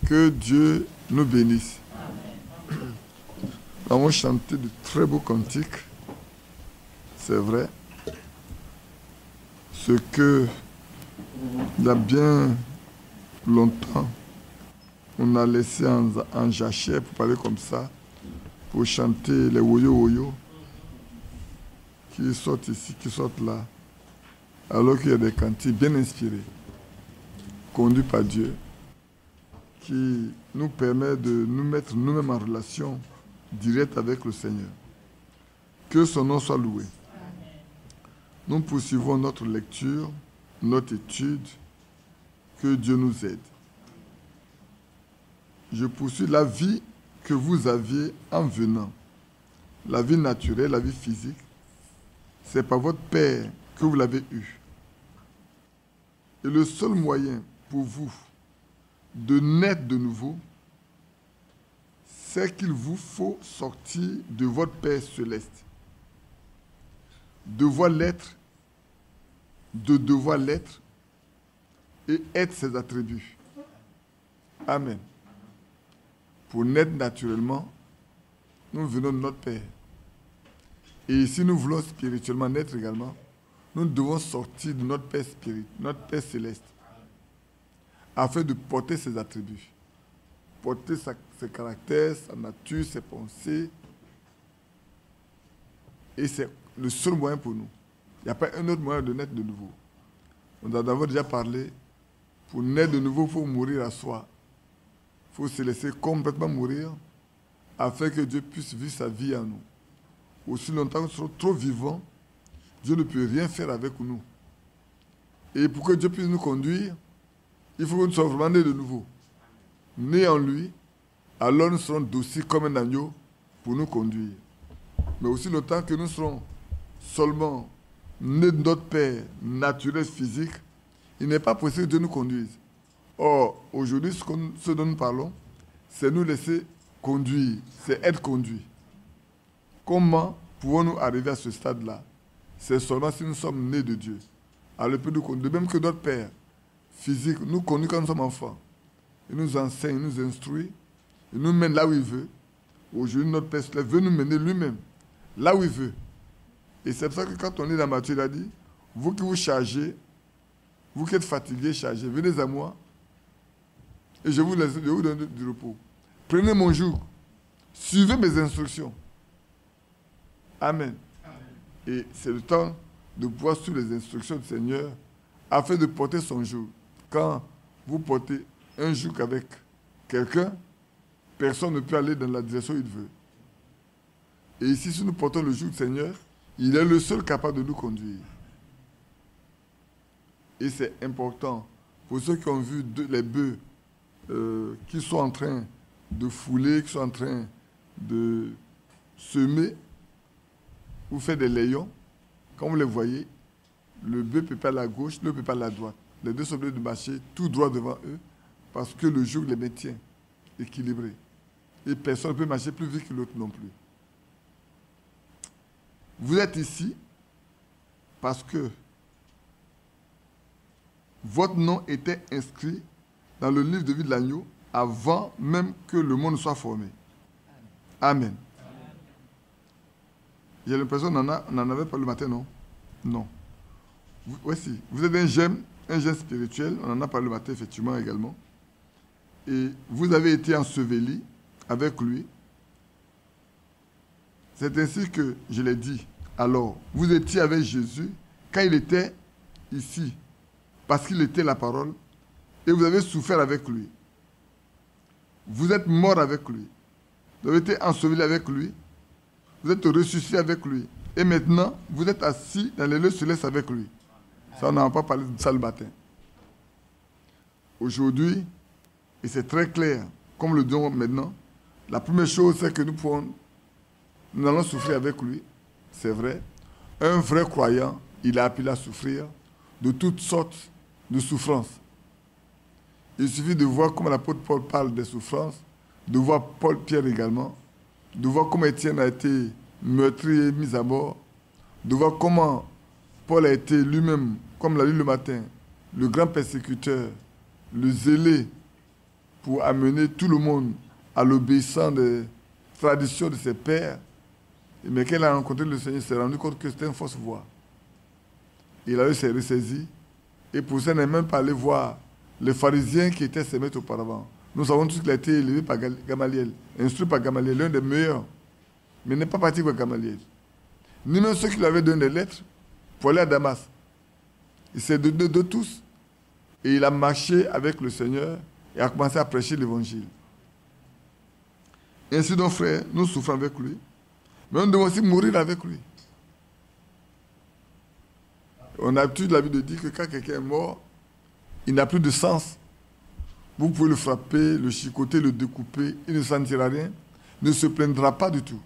Que Dieu nous bénisse. Nous avons chanté de très beaux cantiques. C'est vrai. Ce que, il y a bien longtemps, on a laissé en jachère, pour parler comme ça, pour chanter les woyo-woyo qui sortent ici, qui sortent là. Alors qu'il y a des cantiques bien inspirés, conduits par Dieu, qui nous permet de nous mettre nous-mêmes en relation directe avec le Seigneur. Que son nom soit loué. Nous poursuivons notre lecture, notre étude. Que Dieu nous aide. Je poursuis la vie que vous aviez en venant. La vie naturelle, la vie physique. C'est par votre Père que vous l'avez eue. Et le seul moyen pour vous de naître de nouveau, c'est qu'il vous faut sortir de votre Père céleste. Devoir l'être, de devoir l'être et être ses attributs. Amen. Pour naître naturellement, nous venons de notre Père. Et si nous voulons spirituellement naître également, nous devons sortir de notre Père spirituel, notre Père céleste, afin de porter ses attributs, porter ses caractères, sa nature, ses pensées. Et c'est le seul moyen pour nous. Il n'y a pas un autre moyen de naître de nouveau. On en a déjà parlé. Pour naître de nouveau, il faut mourir à soi. Il faut se laisser complètement mourir afin que Dieu puisse vivre sa vie en nous. Aussi longtemps que nous serons trop vivants, Dieu ne peut rien faire avec nous. Et pour que Dieu puisse nous conduire, il faut que nous soyons vraiment nés de nouveau. Nés en lui, alors nous serons dociles comme un agneau pour nous conduire. Mais aussi longtemps que nous serons seulement nés de notre Père naturel physique, il n'est pas possible que Dieu nous conduise. Or, aujourd'hui, ce dont nous parlons, c'est nous laisser conduire, c'est être conduit. Comment pouvons-nous arriver à ce stade-là? C'est seulement si nous sommes nés de Dieu. Alors, il peut nous conduire, de même que notre Père physique nous conduit quand nous sommes enfants. Il nous enseigne, il nous instruit, il nous mène là où il veut. Aujourd'hui, notre Père veut nous mener lui-même, là où il veut. Et c'est pour ça que quand on est dans Matthieu, il a dit, vous qui vous chargez, vous qui êtes fatigués, chargés, venez à moi et je vous donne du repos. Prenez mon joug, suivez mes instructions. Amen. Amen. Et c'est le temps de pouvoir suivre les instructions du Seigneur afin de porter son joug. Quand vous portez un joug avec quelqu'un, personne ne peut aller dans la direction où il veut. Et ici, si nous portons le joug du Seigneur, il est le seul capable de nous conduire. Et c'est important pour ceux qui ont vu les bœufs qui sont en train de fouler, qui sont en train de semer ou faire des layons. Quand vous les voyez, le bœuf ne peut pas aller à gauche, ne peut pas aller à droite. Les deux sont obligés de marcher tout droit devant eux parce que le joug les maintient équilibrés. Et personne ne peut marcher plus vite que l'autre non plus. Vous êtes ici parce que votre nom était inscrit dans le livre de vie de l'agneau avant même que le monde soit formé. Amen. J'ai l'impression qu'on n'en avait pas le matin, non? Non. Voici, vous êtes un jeune spirituel, on en a parlé le matin effectivement également. Et vous avez été enseveli avec lui. C'est ainsi que je l'ai dit. Alors, vous étiez avec Jésus quand il était ici, parce qu'il était la parole, et vous avez souffert avec lui. Vous êtes mort avec lui. Vous avez été enseveli avec lui. Vous êtes ressuscité avec lui. Et maintenant, vous êtes assis dans les lieux célestes avec lui. Ça, on n'a pas parlé de ça le matin. Aujourd'hui, et c'est très clair, comme le disons maintenant, la première chose, c'est que nous allons souffrir avec lui. C'est vrai. Un vrai croyant, il a appris à souffrir de toutes sortes de souffrances. Il suffit de voir comment l'apôtre Paul parle des souffrances, de voir Pierre également, de voir comment Étienne a été meurtri et mis à mort, de voir comment Paul a été lui-même, comme l'a lu le matin, le grand persécuteur, le zélé pour amener tout le monde à l'obéissance des traditions de ses pères. Mais quand il a rencontré le Seigneur, il s'est rendu compte que c'était une fausse voie. Il a eu ses ressaisies. Et pour ça, il n'est même pas allé voir les pharisiens qui étaient ses maîtres auparavant. Nous savons tous qu'il a été élevé par Gamaliel, instruit par Gamaliel, l'un des meilleurs. Mais il n'est pas parti avec Gamaliel. Ni même ceux qui lui avaient donné des lettres pour aller à Damas. Il s'est donné de tous. Et il a marché avec le Seigneur et a commencé à prêcher l'évangile. Ainsi donc, frère, nous souffrons avec lui. Mais nous devons aussi mourir avec lui. On a l'habitude de dire que quand quelqu'un est mort, il n'a plus de sens. Vous pouvez le frapper, le chicoter, le découper, il ne sentira rien, ne se plaindra pas du tout.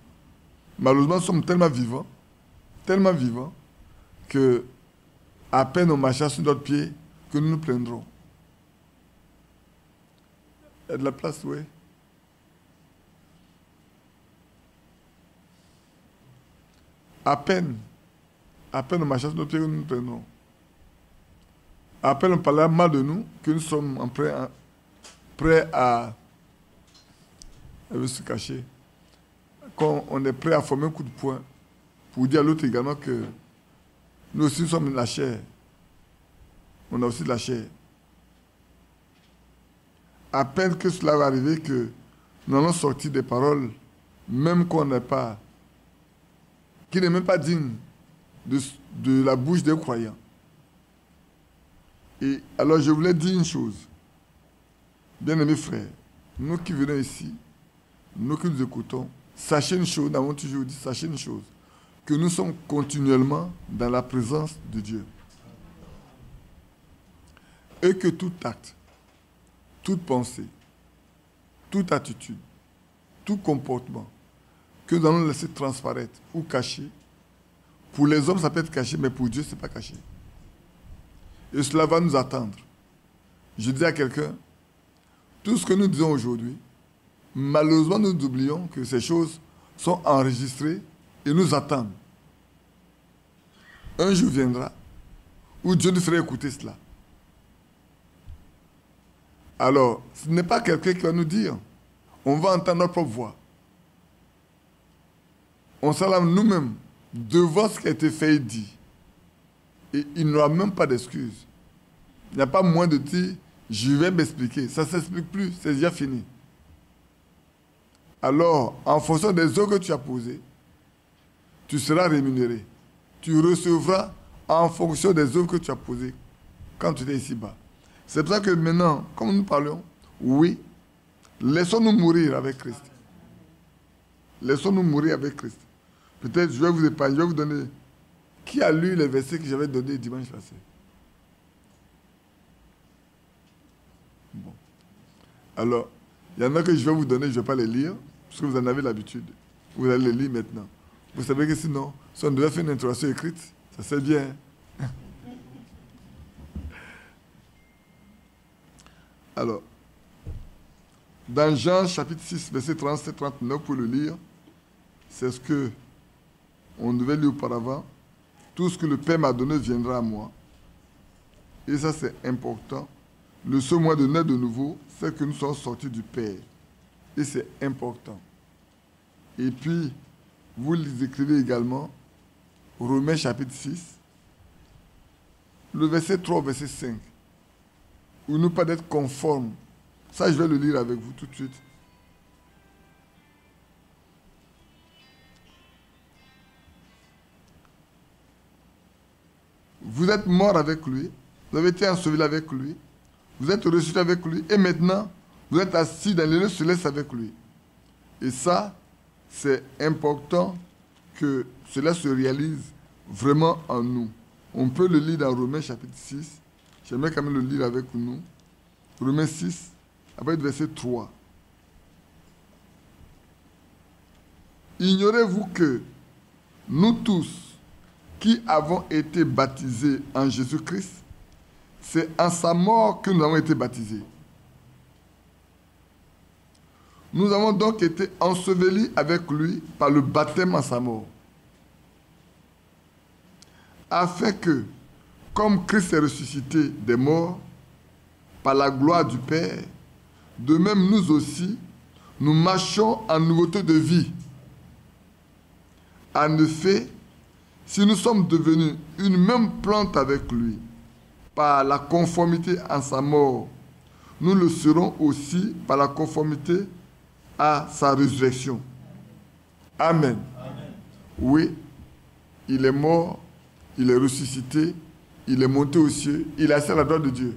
Malheureusement, nous sommes tellement vivants, que à peine on marchera sur notre pied, que nous nous plaindrons. Il y a de la place, oui. À peine on marchera sur notre pied, que nous nous plaindrons. À peine on parlera mal de nous, que nous sommes prêts à se cacher. Quand on est prêt à former un coup de poing, pour dire à l'autre également que nous aussi sommes de la chair. On a aussi de la chair. À peine que cela va arriver, que nous allons sortir des paroles, même qu'on n'est pas, qui n'est même pas digne de la bouche des croyants. Et alors je voulais dire une chose. Bien-aimés frères, nous qui venons ici, nous qui nous écoutons, sachez une chose, nous avons toujours dit, sachez une chose, que nous sommes continuellement dans la présence de Dieu. Et que tout acte, toute pensée, toute attitude, tout comportement que nous allons laisser transparaître ou cacher, pour les hommes ça peut être caché, mais pour Dieu ce n'est pas caché. Et cela va nous attendre. Je dis à quelqu'un, tout ce que nous disons aujourd'hui, malheureusement nous oublions que ces choses sont enregistrées et nous attendent. Un jour viendra où Dieu nous fera écouter cela. Alors, ce n'est pas quelqu'un qui va nous dire, on va entendre notre propre voix. On sera nous-mêmes devant ce qui a été fait et dit. Et il n'y aura même pas d'excuse. Il n'y a pas moyen de dire, je vais m'expliquer. Ça ne s'explique plus, c'est déjà fini. Alors, en fonction des œuvres que tu as posées, tu seras rémunéré. Tu recevras en fonction des œuvres que tu as posées quand tu étais ici-bas. C'est pour ça que maintenant, comme nous parlons, oui, laissons-nous mourir avec Christ. Laissons-nous mourir avec Christ. Peut-être je vais vous épargner, je vais vous donner. Qui a lu les versets que j'avais donnés dimanche passé? Bon. Alors, il y en a que je vais vous donner, je ne vais pas les lire, parce que vous en avez l'habitude. Vous allez les lire maintenant. Vous savez que sinon, si on devait faire une introduction écrite, ça serait bien. Alors, dans Jean chapitre 6, verset 37-39, pour le lire, c'est ce que on devait lire auparavant. Tout ce que le Père m'a donné viendra à moi. Et ça, c'est important. Le seul moyen de naître de nouveau, c'est que nous sommes sortis du Père. Et c'est important. Et puis, vous les écrivez également, Romains chapitre 6, le verset 3, verset 5, où nous pas d'être conformes. Ça, je vais le lire avec vous tout de suite. Vous êtes mort avec lui, vous avez été enseveli avec lui, vous êtes ressuscité avec lui, et maintenant, vous êtes assis dans les lieux célestes avec lui. Et ça, c'est important que cela se réalise vraiment en nous. On peut le lire dans Romains chapitre 6. J'aimerais quand même le lire avec nous. Romains 6, après le verset 3. Ignorez-vous que nous tous qui avons été baptisés en Jésus-Christ, c'est en sa mort que nous avons été baptisés. Nous avons donc été ensevelis avec lui par le baptême en sa mort, afin que, comme Christ est ressuscité des morts, par la gloire du Père, de même nous aussi, nous marchons en nouveauté de vie. En effet, si nous sommes devenus une même plante avec lui, par la conformité à sa mort, nous le serons aussi par la conformité à sa résurrection. Amen. Amen. Oui, il est mort, il est ressuscité, il est monté aux cieux, il est assis à la droite de Dieu.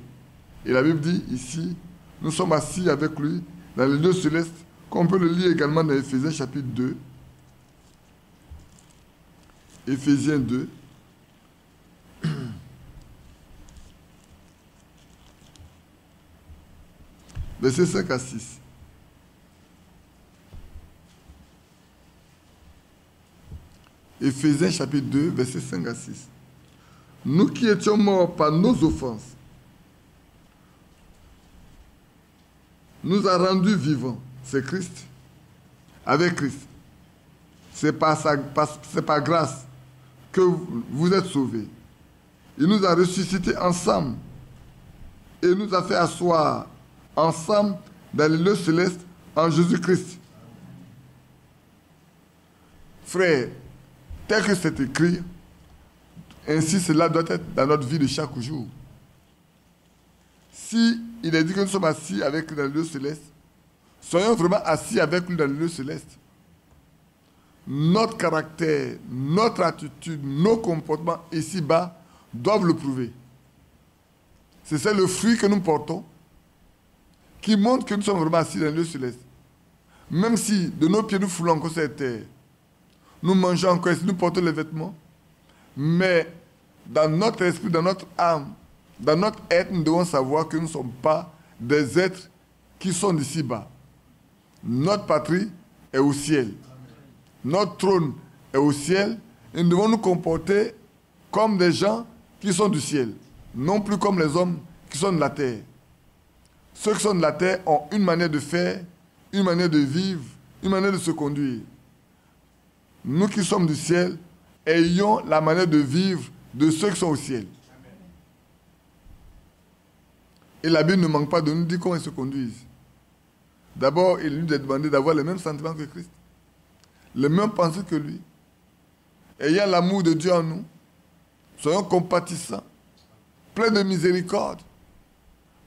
Et la Bible dit ici, nous sommes assis avec lui dans les lieux célestes, qu'on peut le lire également dans Éphésiens chapitre 2. Éphésiens 2. Versets 5 à 6. Éphésiens chapitre 2, versets 5 à 6. Nous qui étions morts par nos offenses, nous a rendus vivants. C'est Christ. Avec Christ. C'est par grâce que vous êtes sauvés. Il nous a ressuscités ensemble et nous a fait asseoir ensemble dans les lieux célestes en Jésus-Christ. Frères, tel que c'est écrit, ainsi cela doit être dans notre vie de chaque jour. Si il est dit que nous sommes assis avec lui dans les lieux célestes, soyons vraiment assis avec lui dans les lieux célestes. Notre caractère, notre attitude, nos comportements ici-bas doivent le prouver. C'est ça le fruit que nous portons qui montre que nous sommes vraiment assis dans les lieux célestes. Même si de nos pieds nous foulons encore cette terre, nous mangeons encore, nous portons les vêtements, mais dans notre esprit, dans notre âme, dans notre être, nous devons savoir que nous ne sommes pas des êtres qui sont d'ici-bas. Notre patrie est au ciel. Notre trône est au ciel. Et nous devons nous comporter comme des gens qui sont du ciel, non plus comme les hommes qui sont de la terre. Ceux qui sont de la terre ont une manière de faire, une manière de vivre, une manière de se conduire. Nous qui sommes du ciel, ayons la manière de vivre de ceux qui sont au ciel. Et la Bible ne manque pas de nous dire comment ils se conduisent. D'abord, il nous a demandé d'avoir les mêmes sentiments que Christ, les mêmes pensées que lui. Ayant l'amour de Dieu en nous, soyons compatissants, pleins de miséricorde.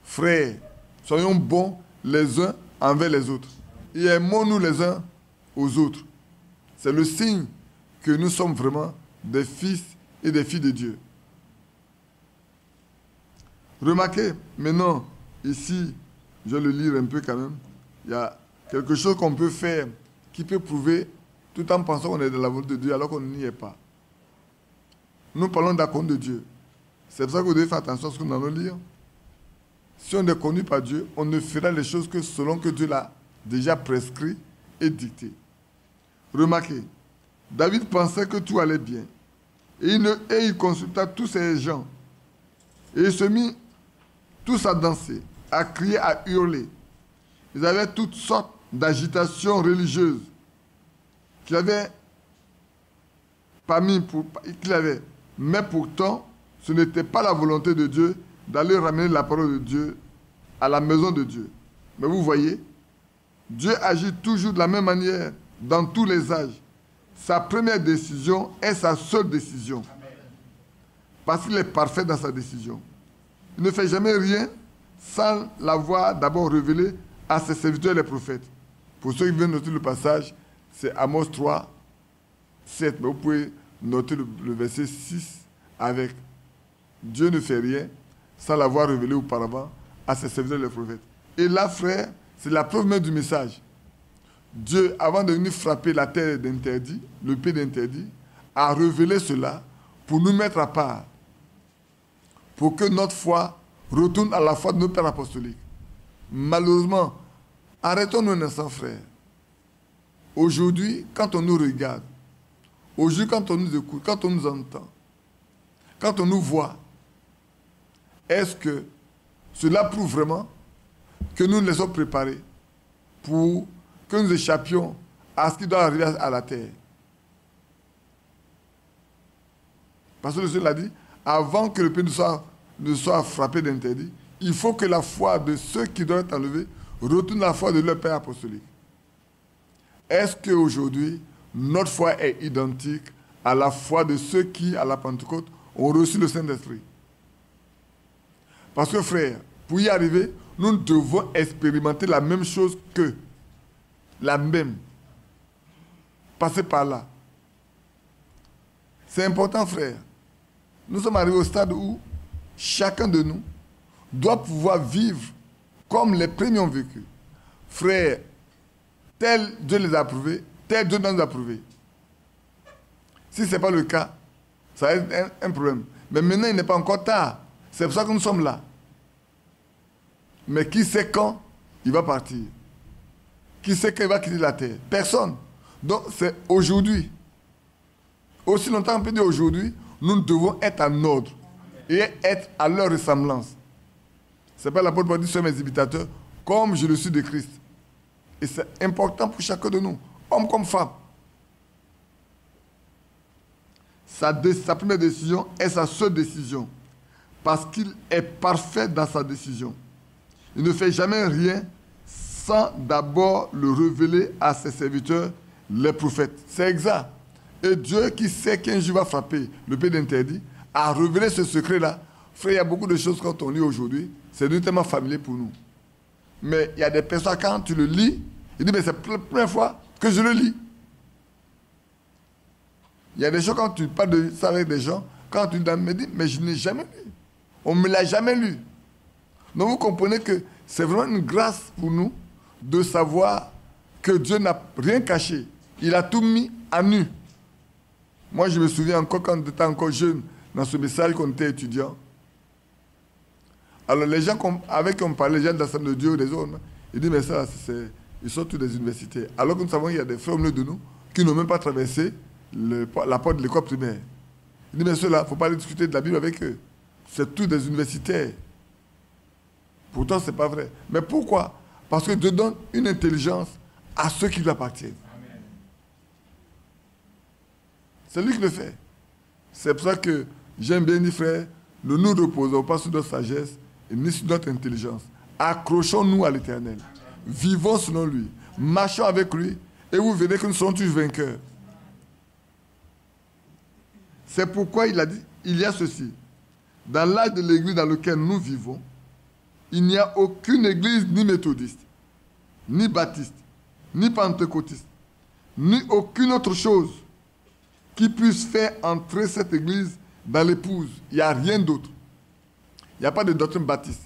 Frères, soyons bons les uns envers les autres. Et aimons-nous les uns aux autres. C'est le signe que nous sommes vraiment des fils et des filles de Dieu. Remarquez, maintenant, ici, je vais le lire un peu quand même. Il y a quelque chose qu'on peut faire qui peut prouver, tout en pensant qu'on est dans la volonté de Dieu alors qu'on n'y est pas. Nous parlons de la conduite de Dieu. C'est pour ça que vous devez faire attention à ce que nous allons lire. Si on est conduit par Dieu, on ne fera les choses que selon que Dieu l'a déjà prescrit et dicté. Remarquez, David pensait que tout allait bien. Et il consulta tous ces gens. Et il se mit tous à danser, à crier, à hurler. Ils avaient toutes sortes d'agitations religieuses qu'il avait Mais pourtant, ce n'était pas la volonté de Dieu d'aller ramener la parole de Dieu à la maison de Dieu. Mais vous voyez, Dieu agit toujours de la même manière dans tous les âges. Sa première décision est sa seule décision. Parce qu'il est parfait dans sa décision. Il ne fait jamais rien sans l'avoir d'abord révélé à ses serviteurs les prophètes. Pour ceux qui viennent noter le passage, c'est Amos 3, 7. Mais vous pouvez noter le verset 6 avec Dieu ne fait rien sans l'avoir révélé auparavant à ses serviteurs les prophètes. Et là, frère, c'est la preuve même du message. Dieu, avant de venir frapper la terre d'interdit, le pays d'interdit, a révélé cela pour nous mettre à part, pour que notre foi retourne à la foi de nos pères apostoliques. Malheureusement, arrêtons-nous un instant, frère. Aujourd'hui, quand on nous regarde, aujourd'hui, quand on nous écoute, quand on nous entend, quand on nous voit, est-ce que cela prouve vraiment que nous les sommes préparés pour que nous échappions à ce qui doit arriver à la terre? Parce que le Seigneur l'a dit, avant que le pays ne soit frappé d'interdit, il faut que la foi de ceux qui doivent être enlevés retournent à la foi de leur père apostolique. Est-ce qu'aujourd'hui, notre foi est identique à la foi de ceux qui, à la Pentecôte, ont reçu le Saint-Esprit? Parce que, frère, pour y arriver, nous devons expérimenter la même chose qu'eux. La même. Passer par là. C'est important, frère. Nous sommes arrivés au stade où chacun de nous doit pouvoir vivre comme les premiers ont vécu. Frère, tel Dieu les a approuvés, tel Dieu nous a approuvés. Si ce n'est pas le cas, ça va être un problème. Mais maintenant, il n'est pas encore tard. C'est pour ça que nous sommes là. Mais qui sait quand il va partir? Qui sait quand il va quitter la terre? Personne. Donc, c'est aujourd'hui. Aussi longtemps qu'on peut dire aujourd'hui, nous devons être en ordre et être à leur ressemblance. C'est pas l'apôtre Paul dit sur mes imitateurs, comme je le suis de Christ. Et c'est important pour chacun de nous, homme comme femme. Sa première décision est sa seule décision, parce qu'il est parfait dans sa décision. Il ne fait jamais rien sans d'abord le révéler à ses serviteurs, les prophètes. C'est exact. Et Dieu qui sait qu'un jour va frapper le pays d'interdit, a révélé ce secret-là. Frère, il y a beaucoup de choses quand on lit aujourd'hui, c'est tellement familier pour nous. Mais il y a des personnes, quand tu le lis, ils disent, mais c'est la première fois que je le lis. Il y a des choses, quand tu parles de ça avec des gens, quand tu me dis, mais je n'ai jamais lu. On ne me l'a jamais lu. Donc vous comprenez que c'est vraiment une grâce pour nous de savoir que Dieu n'a rien caché. Il a tout mis à nu. Moi, je me souviens encore quand j'étais encore jeune, dans ce message qu'on était étudiant. Alors les gens avec qui on parlait, les gens de l'Assemblée de Dieu, les autres, ils disent, mais ça, ils sont tous des universitaires. Alors que nous savons qu'il y a des frères au milieu de nous qui n'ont même pas traversé la porte de l'école primaire. Ils disent, mais ceux-là, il ne faut pas aller discuter de la Bible avec eux. C'est tous des universitaires. Pourtant, ce n'est pas vrai. Mais pourquoi? Parce que Dieu donne une intelligence à ceux qui lui appartiennent. Amen. C'est lui qui le fait. C'est pour ça que j'aime bien dire, frère, ne nous reposons pas sur notre sagesse et ni sur notre intelligence. Accrochons-nous à l'Éternel. Vivons selon lui. Marchons avec lui et vous verrez que nous serons tous vainqueurs. C'est pourquoi il a dit, il y a ceci. Dans l'âge de l'église dans lequel nous vivons, il n'y a aucune église ni méthodiste, ni baptiste, ni pentecôtiste, ni aucune autre chose qui puisse faire entrer cette église dans l'épouse. Il n'y a rien d'autre. Il n'y a pas de doctrine baptiste,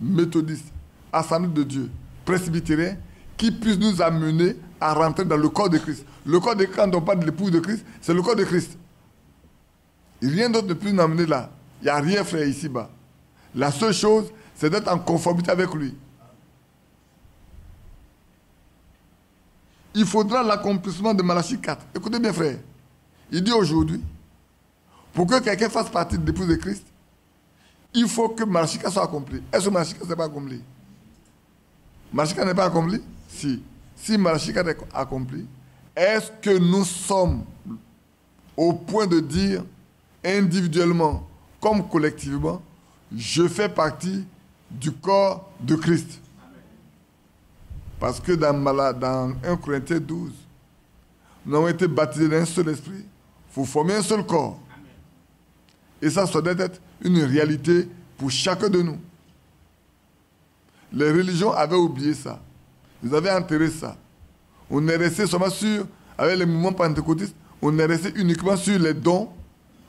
méthodiste, assemblée de Dieu, presbytérien, qui puisse nous amener à rentrer dans le corps de Christ. Le corps de Christ, quand on parle de l'épouse de Christ, c'est le corps de Christ. Rien d'autre ne peut nous amener là. Il n'y a rien, frère, ici-bas. La seule chose, c'est d'être en conformité avec lui. Il faudra l'accomplissement de Malachie 4. Écoutez bien, frère. Il dit aujourd'hui, pour que quelqu'un fasse partie de l'épouse de Christ, il faut que Malachie 4 soit accompli. Est-ce que Malachie 4 n'est pas accompli? Malachie 4 n'est pas accompli? Si. Si Malachie 4 est accompli, est-ce que nous sommes au point de dire individuellement comme collectivement, je fais partie du corps de Christ? Parce que dans 1 Corinthiens 12, nous avons été baptisés d'un seul esprit. Il faut former un seul corps. Et ça doit être une réalité pour chacun de nous. Les religions avaient oublié ça. Ils avaient enterré ça. On est resté seulement sur, avec les mouvements pentecôtistes, on est resté uniquement sur les dons,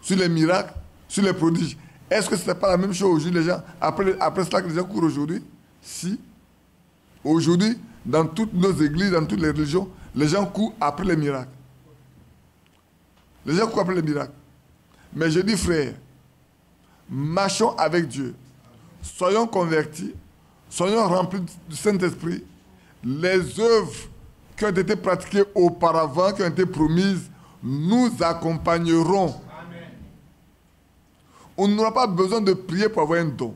sur les miracles, sur les prodiges. Est-ce que ce n'est pas la même chose aujourd'hui, les gens, après cela que les gens courent aujourd'hui? Si. Aujourd'hui, dans toutes nos églises, dans toutes les religions, les gens courent après les miracles. Les gens courent après les miracles. Mais je dis, frère, marchons avec Dieu. Soyons convertis, soyons remplis du Saint-Esprit. Les œuvres qui ont été pratiquées auparavant, qui ont été promises, nous accompagneront. Amen. On n'aura pas besoin de prier pour avoir un don.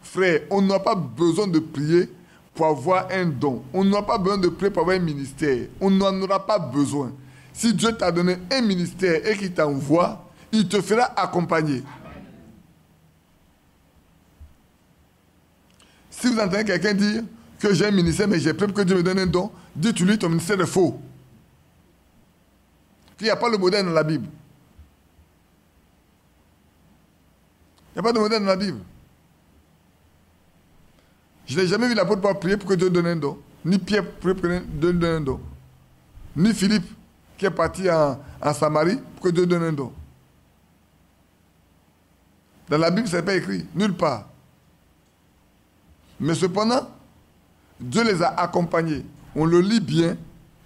Frère, on n'aura pas besoin de prier pour avoir un don. On n'aura pas besoin de prier pour avoir un ministère. On n'en aura pas besoin. Si Dieu t'a donné un ministère et qu'il t'envoie, il te fera accompagner. Amen. Si vous entendez quelqu'un dire, que j'ai un ministère, mais j'ai peur que Dieu me donne un don. Dis-tu-lui, ton ministère est faux. Il n'y a pas le modèle dans la Bible. Il n'y a pas de modèle dans la Bible. Je n'ai jamais vu l'apôtre Paul prier pour que Dieu donne un don. Ni Pierre prier pour que Dieu donne un don. Ni Philippe qui est parti en Samarie pour que Dieu donne un don. Dans la Bible, ce n'est pas écrit, nulle part. Mais cependant, Dieu les a accompagnés. On le lit bien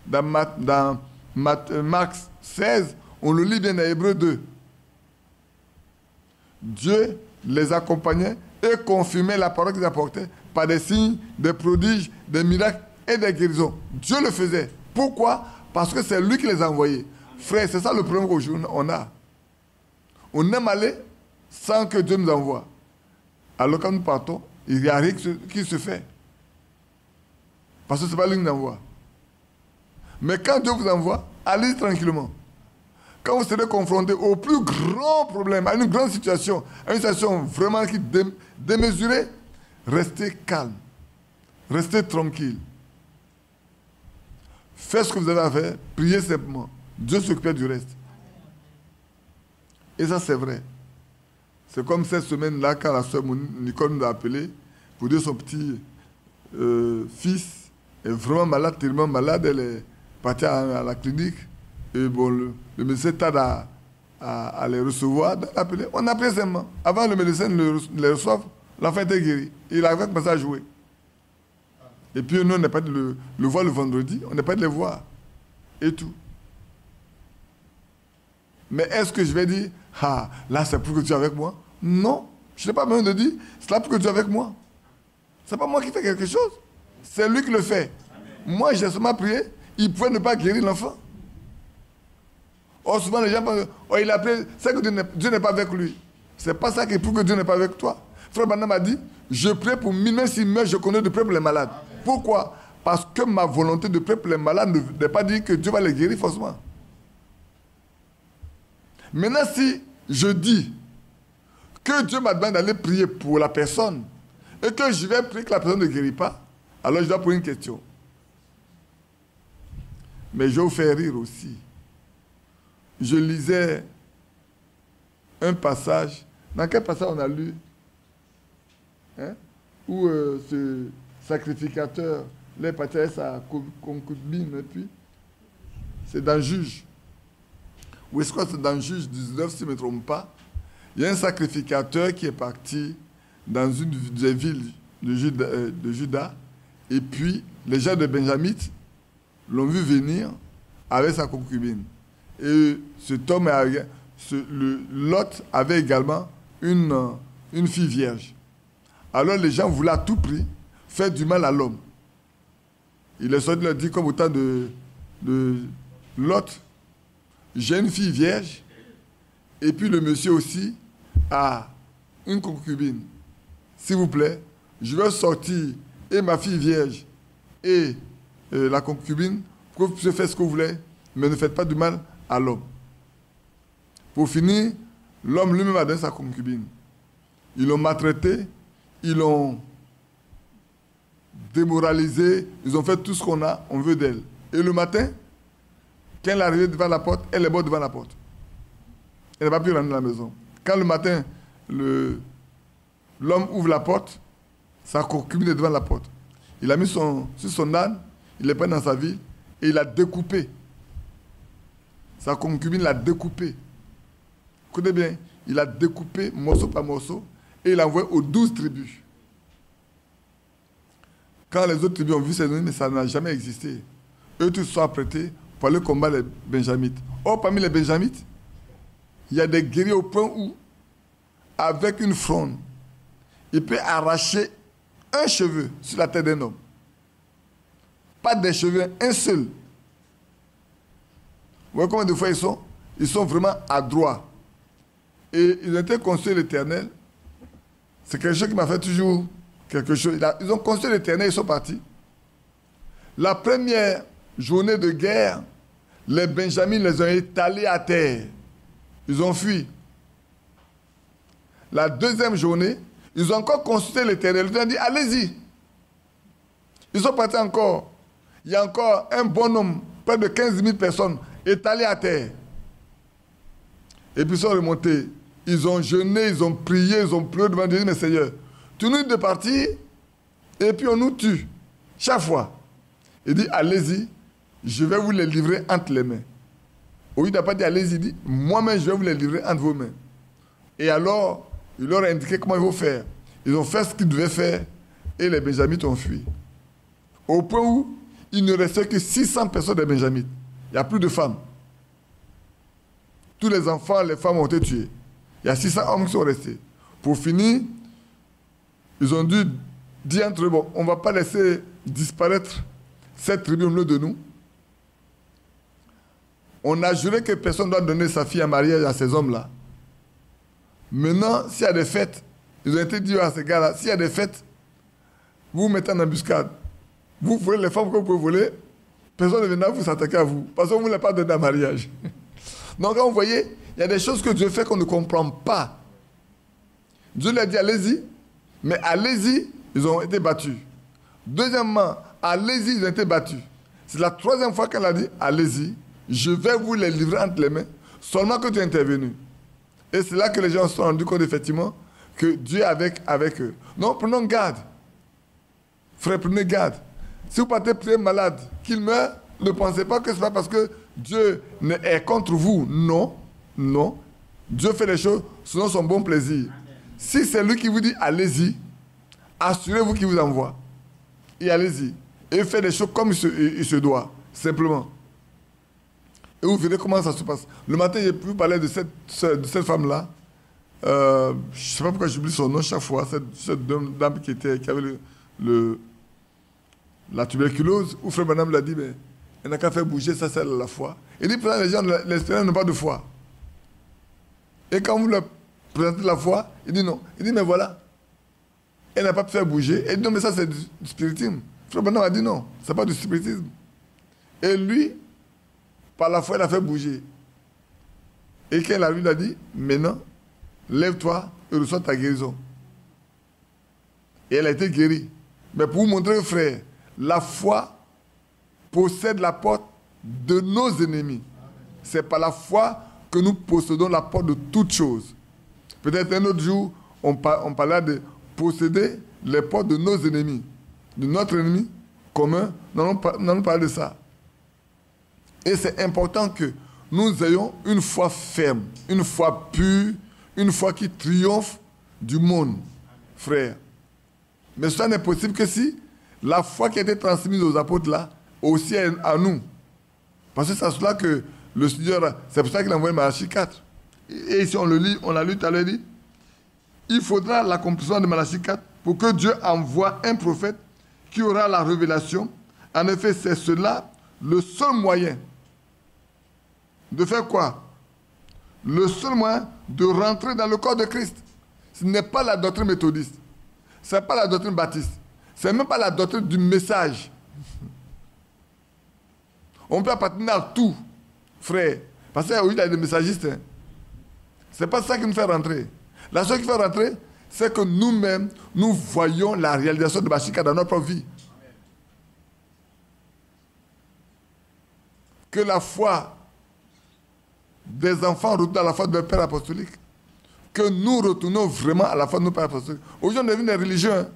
dans Marc 16, on le lit bien dans Hébreux 2. Dieu les accompagnait et confirmait la parole qu'ils apportaient par des signes, des prodiges, des miracles et des guérisons. Dieu le faisait. Pourquoi? Parce que c'est lui qui les a envoyés. Frère, c'est ça le problème qu'aujourd'hui on a. On aime aller sans que Dieu nous envoie. Alors quand nous partons, il n'y a rien qui se fait. Parce que ce n'est pas lui qui nous envoie. Mais quand Dieu vous envoie, allez tranquillement. Quand vous serez confronté au plus grand problème, à une grande situation, à une situation vraiment qui démesurée, restez calme. Restez tranquille. Faites ce que vous avez à faire, priez simplement. Dieu s'occupera du reste. Et ça, c'est vrai. C'est comme cette semaine-là, quand la soeur Nicole nous a appelé pour dire son petit fils est vraiment malade, tellement malade, elle est partie à la clinique. Et bon, le médecin tarde à les recevoir, d'appeler. On a appelé simplement. Avant le médecin ne les reçoive, l'enfant était guéri. Il avait commencé à jouer. Et puis nous, on n'est pas de le voir le vendredi, on n'est pas de les voir. Et tout. Mais est-ce que je vais dire, ah, là c'est pour que tu es avec moi? Non. Je n'ai pas besoin de dire, c'est là pour que tu es avec moi. Ce n'est pas moi qui fais quelque chose. C'est lui qui le fait. Amen. Moi, j'ai seulement prié, il pouvait ne pas guérir l'enfant. Or, souvent, les gens pensent, oh, il a prié, c'est que Dieu n'est pas avec lui. Ce n'est pas ça qui prouve que Dieu n'est pas avec toi. Frère Branham m'a dit, je prie pour lui, même s'il meurt, je connais de prier pour les malades. Amen. Pourquoi? Parce que ma volonté de prier pour les malades ne veut pas dire que Dieu va les guérir forcément. Maintenant, si je dis que Dieu m'a demandé d'aller prier pour la personne et que je vais prier que la personne ne guérit pas, alors je dois poser une question. Mais je vais vous faire rire aussi. Je lisais un passage. Dans quel passage on a lu? Où ce sacrificateur, les partageait sa concubine, et puis c'est dans Juge. Ou est-ce que c'est dans Juge 19, si je ne me trompe pas? Il y a un sacrificateur qui est parti dans une des villes de Juda, et puis les gens de Benjamin l'ont vu venir avec sa concubine. Et cet homme, Lot, avait également une fille vierge. Alors les gens voulaient à tout prix faire du mal à l'homme. Il est sorti leur dit comme au temps de Lot, j'ai une fille vierge, et puis le monsieur aussi a une concubine. S'il vous plaît, je vais sortir et ma fille vierge et la concubine pour que vous puissiez faire ce que vous voulez, mais ne faites pas du mal à l'homme. Pour finir, l'homme lui-même a donné sa concubine. Ils l'ont maltraité, ils l'ont démoralisé, ils ont fait tout ce on veut d'elle. Et le matin, quand elle est arrivée devant la porte, elle est morte devant la porte. Elle n'a pas pu rentrer dans la maison. Quand le matin, l'homme ouvre la porte, sa concubine est devant la porte. Il a mis sur son âne, il est pris dans sa ville et il a découpé. Sa concubine l'a découpé. Écoutez bien, il a découpé morceau par morceau et il l'a envoyé aux 12 tribus. Quand les autres tribus ont vu ces données, mais ça n'a jamais existé. Eux tous sont apprêtés pour aller combattre les Benjamites. Or, parmi les Benjamites, il y a des guerriers au point où, avec une fronde, il peut arracher un cheveu sur la tête d'un homme. Pas des cheveux, un seul. Vous voyez combien de fois ils sont? Ils sont vraiment adroits. Et ils ont été construits l'Éternel. C'est quelque chose qui m'a fait toujours quelque chose. Ils ont construit l'Éternel, ils sont partis. La première journée de guerre, les Benjamins les ont étalés à terre. Ils ont fui. La deuxième journée, ils ont encore consulté l'Éternel. Ils ont dit, allez-y. Ils sont partis encore. Il y a encore un bonhomme, près de 15 000 personnes, étalées à terre. Et puis ils sont remontés. Ils ont jeûné, ils ont prié, ils ont pleuré devant Dieu. Mais Seigneur, tu nous dis de partir et puis on nous tue. Chaque fois. Il dit, allez-y, je vais vous les livrer entre les mains. Au lieu de pas dire, allez-y, il dit, moi-même, je vais vous les livrer entre vos mains. Et alors, il leur a indiqué comment il faut faire. Ils ont fait ce qu'ils devaient faire et les Benjamites ont fui. Au point où il ne restait que 600 personnes des Benjamites. Il n'y a plus de femmes. Tous les enfants, les femmes ont été tués. Il y a 600 hommes qui sont restés. Pour finir, ils ont dû dire entre eux, bon, on ne va pas laisser disparaître cette tribu au milieu de nous. On a juré que personne ne doit donner sa fille en mariage à ces hommes-là. Maintenant, s'il y a des fêtes, ils ont été dit à ces gars-là, s'il y a des fêtes, vous vous mettez en embuscade. Vous volez les femmes que vous pouvez voler, personne ne viendra vous s'attaquer à vous, parce qu'on ne voulait pas donner un mariage. Donc, quand vous voyez, il y a des choses que Dieu fait qu'on ne comprend pas. Dieu leur a dit, allez-y, mais allez-y, ils ont été battus. Deuxièmement, allez-y, ils ont été battus. C'est la troisième fois qu'elle a dit, allez-y, je vais vous les livrer entre les mains, seulement que tu es intervenu. Et c'est là que les gens se sont rendus compte, effectivement, que Dieu est avec eux. Non, prenons garde. Frère, prenez garde. Si vous partez prier malade, qu'il meurt, ne pensez pas que ce n'est pas parce que Dieu est contre vous. Non, non. Dieu fait les choses selon son bon plaisir. Si c'est lui qui vous dit, allez-y, assurez-vous qu'il vous envoie. Et allez-y. Et faites les choses comme il se doit, simplement. Et vous verrez comment ça se passe. Le matin, j'ai pu parler de cette femme-là. Je ne sais pas pourquoi j'oublie son nom chaque fois. Cette dame qui avait la tuberculose, où Frère Branham l'a dit, mais elle n'a qu'à faire bouger ça, c'est la foi. Il dit, les gens, l'espérance n'ont pas de foi. Et quand vous leur présentez la foi, il dit non. Il dit, mais voilà, elle n'a pas pu faire bouger. Il dit, non, mais ça, c'est du spiritisme. Frère Branham a dit, non, ce n'est pas du spiritisme. Et lui, par la foi, elle a fait bouger. Et quand elle a vu, il a dit, maintenant, lève-toi et reçois ta guérison. Et elle a été guérie. Mais pour vous montrer, frère, la foi possède la porte de nos ennemis. C'est par la foi que nous possédons la porte de toutes choses. Peut-être un autre jour, on parlera de posséder les portes de nos ennemis. De notre ennemi commun, nous allons parler de ça. Et c'est important que nous ayons une foi ferme, une foi pure, une foi qui triomphe du monde, frère. Mais cela n'est possible que si la foi qui a été transmise aux apôtres là, aussi à nous. Parce que c'est cela que le Seigneur, c'est pour ça qu'il a envoyé Malachie 4. Et ici on le lit, on l'a lu tout à l'heure, dit, il faudra l'accomplissement de Malachie 4 pour que Dieu envoie un prophète qui aura la révélation. En effet, c'est cela le seul moyen de faire quoi? Le seul moyen de rentrer dans le corps de Christ. Ce n'est pas la doctrine méthodiste. Ce n'est pas la doctrine baptiste. Ce n'est même pas la doctrine du message. On peut appartenir à tout, frère. Parce qu'il y a des messagistes. Hein. Ce n'est pas ça qui nous fait rentrer. La chose qui fait rentrer, c'est que nous-mêmes, nous voyons la réalisation de Bachika dans notre propre vie. Que la foi des enfants retournent à la foi de leur père apostolique. Que nous retournons vraiment à la foi de nos pères apostoliques. Aujourd'hui, on est devenus des religieux. Hein.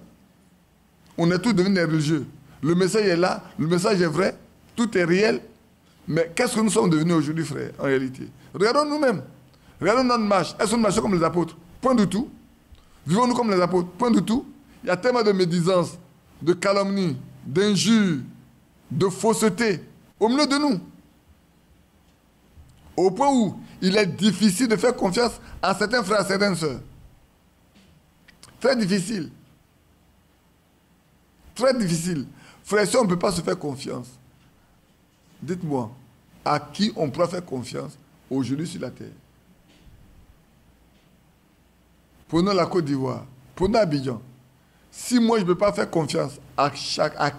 On est tous devenus des religieux. Le message est là, le message est vrai, tout est réel. Mais qu'est-ce que nous sommes devenus aujourd'hui, frère, en réalité? Regardons nous-mêmes. Regardons notre marche. Est-ce qu'on marche comme les apôtres? Point du tout. Vivons-nous comme les apôtres? Point du tout. Il y a tellement de médisance, de calomnie, d'injures, de fausseté au milieu de nous. Au point où il est difficile de faire confiance à certains frères, à certaines sœurs. Très difficile. Très difficile. Frères, si on ne peut pas se faire confiance, dites-moi, à qui on pourra faire confiance aujourd'hui sur la terre? Prenons la Côte d'Ivoire, prenons Abidjan. Si moi je ne peux pas faire confiance à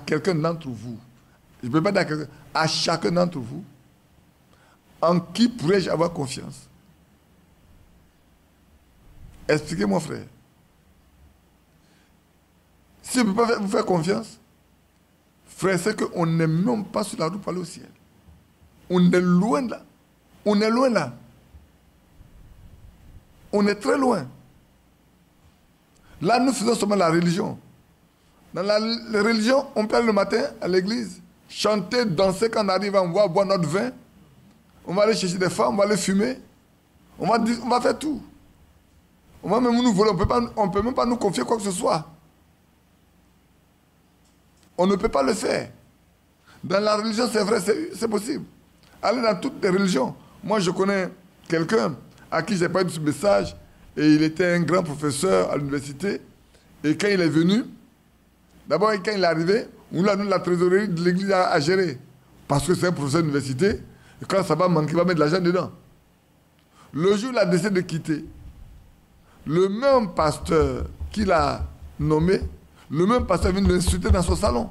quelqu'un d'entre vous, je ne peux pas dire à chacun d'entre vous, en qui pourrais-je avoir confiance? Expliquez-moi, frère. Si je ne peux pas vous faire confiance, Frère, c'est qu'on n'est même pas sur la route pour aller au ciel. On est loin là. On est loin là. On est très loin. Là, nous faisons seulement la religion. Dans la religion, on peut aller le matin à l'église, chanter, danser quand on arrive, on va boire notre vin. On va aller chercher des femmes, on va aller fumer. On va faire tout. On va même nous voler, on ne peut même pas nous confier quoi que ce soit. On ne peut pas le faire. Dans la religion, c'est vrai, c'est possible. Allez dans toutes les religions. Moi, je connais quelqu'un à qui j'ai parlé de ce message, et il était un grand professeur à l'université. Et quand il est venu, d'abord, quand il est arrivé, on lui a donné la trésorerie de l'église à gérer. Parce que c'est un professeur d'université, et quand ça va manquer, il va mettre de l'argent dedans. Le jour où il a décidé de quitter, le même pasteur qu'il a nommé, le même pasteur vient de l'insulter dans son salon.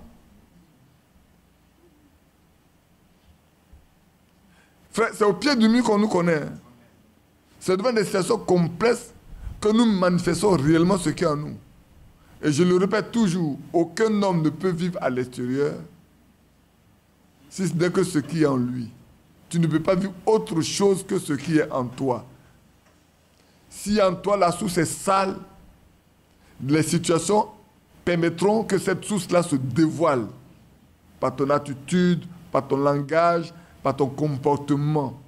Frère, c'est au pied du mur qu'on nous connaît. Hein. C'est devant des situations complexes que nous manifestons réellement ce qui est en nous. Et je le répète toujours, aucun homme ne peut vivre à l'extérieur si ce n'est que ce qui est en lui. Tu ne peux pas vivre autre chose que ce qui est en toi. Si en toi la source est sale, les situations permettront que cette source-là se dévoile par ton attitude, par ton langage, par ton comportement.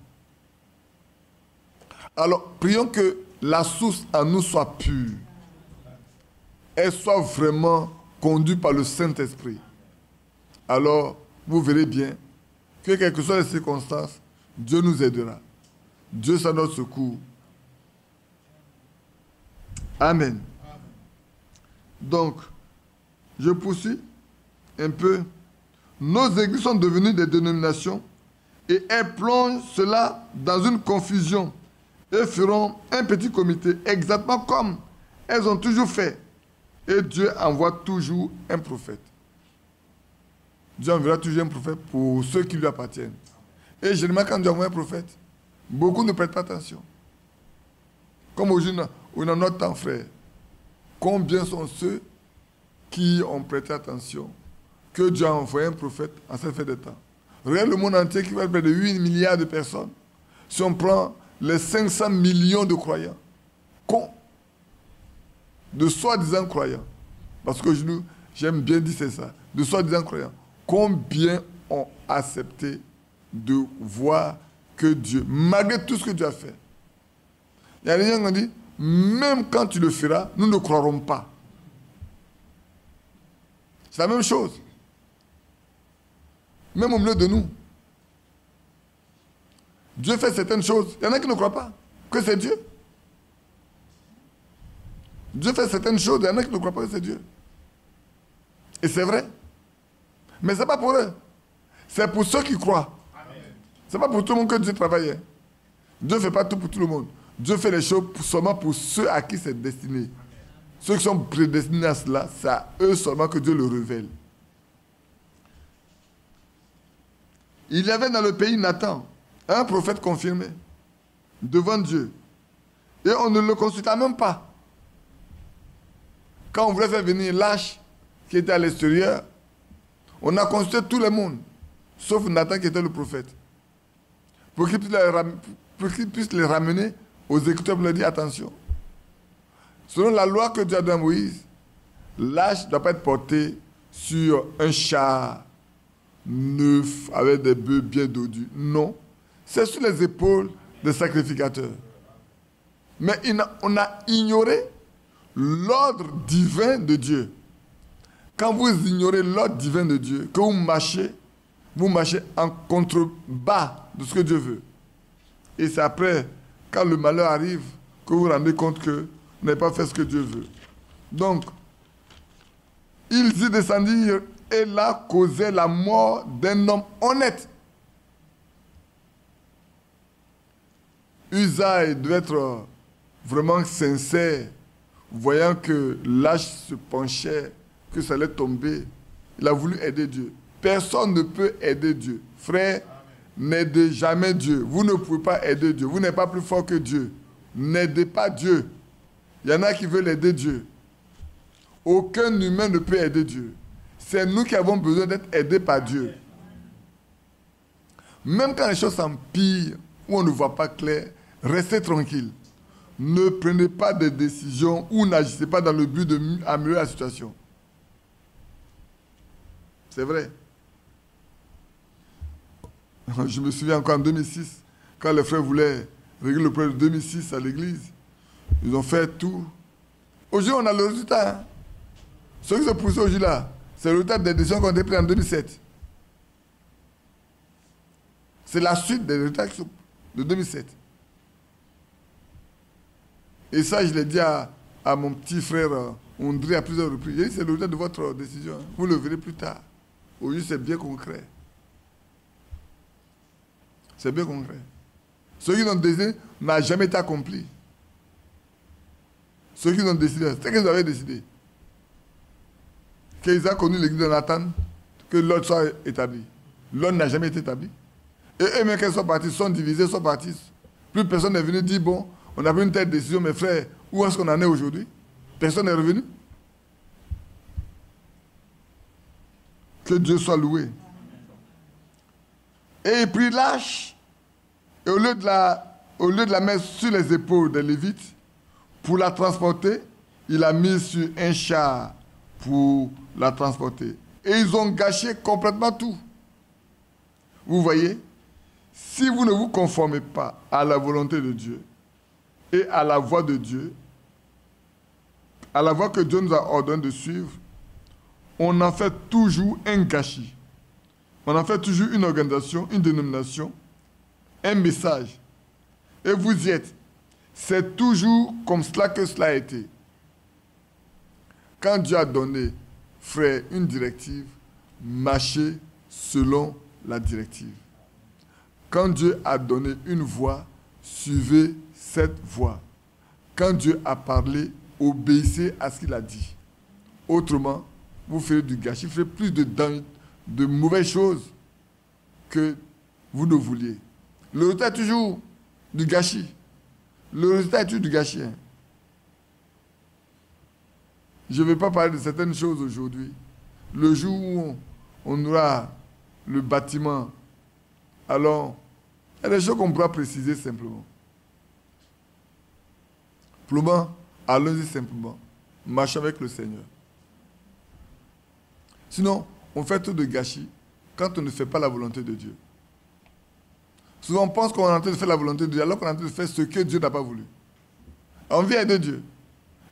Alors, prions que la source en nous soit pure. Elle soit vraiment conduite par le Saint-Esprit. Alors, vous verrez bien que quelles que soient les circonstances, Dieu nous aidera. Dieu sera notre secours. Amen. Donc, je poursuis un peu. Nos églises sont devenues des dénominations et elles plongent cela dans une confusion et feront un petit comité exactement comme elles ont toujours fait. Et Dieu envoie toujours un prophète. Dieu enverra toujours un prophète pour ceux qui lui appartiennent. Et généralement, quand Dieu envoie un prophète, beaucoup ne prêtent pas attention. Comme aujourd'hui, dans notre temps, frère, combien sont ceux qui ont prêté attention que Dieu a envoyé un prophète en cette fin de temps? Regarde le monde entier qui va près de 8 milliards de personnes. Si on prend les 500 millions de croyants, de soi-disant croyants, parce que j'aime bien dire c'est ça, de soi-disant croyants, combien ont accepté de voir que Dieu, malgré tout ce que Dieu a fait, il y a des gens qui ont dit, même quand tu le feras, nous ne croirons pas. C'est la même chose. Même au milieu de nous. Dieu fait certaines choses. Il y en a qui ne croient pas que c'est Dieu. Dieu fait certaines choses. Il y en a qui ne croient pas que c'est Dieu. Et c'est vrai. Mais ce n'est pas pour eux. C'est pour ceux qui croient. Ce n'est pas pour tout le monde que Dieu travaille. Dieu ne fait pas tout pour tout le monde. Dieu fait les choses seulement pour ceux à qui c'est destiné. Ceux qui sont prédestinés à cela, c'est à eux seulement que Dieu le révèle. Il y avait dans le pays Nathan, un prophète confirmé, devant Dieu. Et on ne le consulta même pas. Quand on voulait faire venir l'âge qui était à l'extérieur, on a consulté tout le monde, sauf Nathan qui était le prophète. Pour qu'il puisse les ramener aux écouteurs pour leur dire attention. Selon la loi que Dieu a donnée à Moïse, l'âge ne doit pas être porté sur un char neuf avec des bœufs bien dodus. Non, c'est sur les épaules des sacrificateurs. Mais on a ignoré l'ordre divin de Dieu. Quand vous ignorez l'ordre divin de Dieu, que vous marchez en contrebas de ce que Dieu veut. Et c'est après, quand le malheur arrive, que vous vous rendez compte que vous n'avez pas fait ce que Dieu veut. Donc, ils y descendirent et là causaient la mort d'un homme honnête. Usaïe devait être vraiment sincère, voyant que l'âge se penchait, que ça allait tomber. Il a voulu aider Dieu. Personne ne peut aider Dieu. Frère, n'aidez jamais Dieu. Vous ne pouvez pas aider Dieu. Vous n'êtes pas plus fort que Dieu. N'aidez pas Dieu. Il y en a qui veulent aider Dieu. Aucun humain ne peut aider Dieu. C'est nous qui avons besoin d'être aidés par Dieu. Même quand les choses s'empirent, où on ne voit pas clair, restez tranquille. Ne prenez pas de décisions ou n'agissez pas dans le but d'améliorer la situation. C'est vrai. Je me souviens encore en 2006, quand les frères voulaient régler le problème de 2006 à l'église, ils ont fait tout. Aujourd'hui, on a le résultat. Hein. Ce qui se poussent aujourd'hui là, c'est le résultat des décisions qu'on a prises en 2007. C'est la suite des résultats de 2007. Et ça, je l'ai dit à mon petit frère André à plusieurs reprises. J'ai dit, c'est le résultat de votre décision. Hein. Vous le verrez plus tard. Aujourd'hui, c'est bien concret. C'est bien concret. Ce qu'ils ont décidé n'a jamais été accompli. Ce qu'ils ont décidé, c'est qu'ils avaient décidé. Qu'ils ont connu l'église de Nathan, que l'ordre soit établi. L'ordre n'a jamais été établi. Et eux-mêmes, qu'ils sont partis, sont divisés, sont partis. Plus personne n'est venu dire, bon, on a pris une telle décision, mes frères, où est-ce qu'on en est aujourd'hui? Personne n'est revenu. Que Dieu soit loué. Et il prit l'âche, et au lieu de la mettre sur les épaules des Lévites, pour la transporter, il l'a mise sur un char pour la transporter. Et ils ont gâché complètement tout. Vous voyez, si vous ne vous conformez pas à la volonté de Dieu et à la voie de Dieu, à la voie que Dieu nous a ordonné de suivre, on en fait toujours un gâchis. On en fait toujours une organisation, une dénomination, un message. Et vous y êtes. C'est toujours comme cela que cela a été. Quand Dieu a donné, frère, une directive, marchez selon la directive. Quand Dieu a donné une voie, suivez cette voie. Quand Dieu a parlé, obéissez à ce qu'il a dit. Autrement, vous ferez du gâchis, vous ferez plus de mauvaises choses que vous ne vouliez. Le résultat est toujours du gâchis. Le résultat est toujours du gâchis. Hein. Je ne vais pas parler de certaines choses aujourd'hui. Le jour où on aura le bâtiment, alors il y a des choses qu'on pourra préciser simplement. Plombant, allons-y simplement. Marchons avec le Seigneur. Sinon, on fait tout de gâchis quand on ne fait pas la volonté de Dieu. Souvent, on pense qu'on est en train de faire la volonté de Dieu alors qu'on est en train de faire ce que Dieu n'a pas voulu. On vient aider Dieu.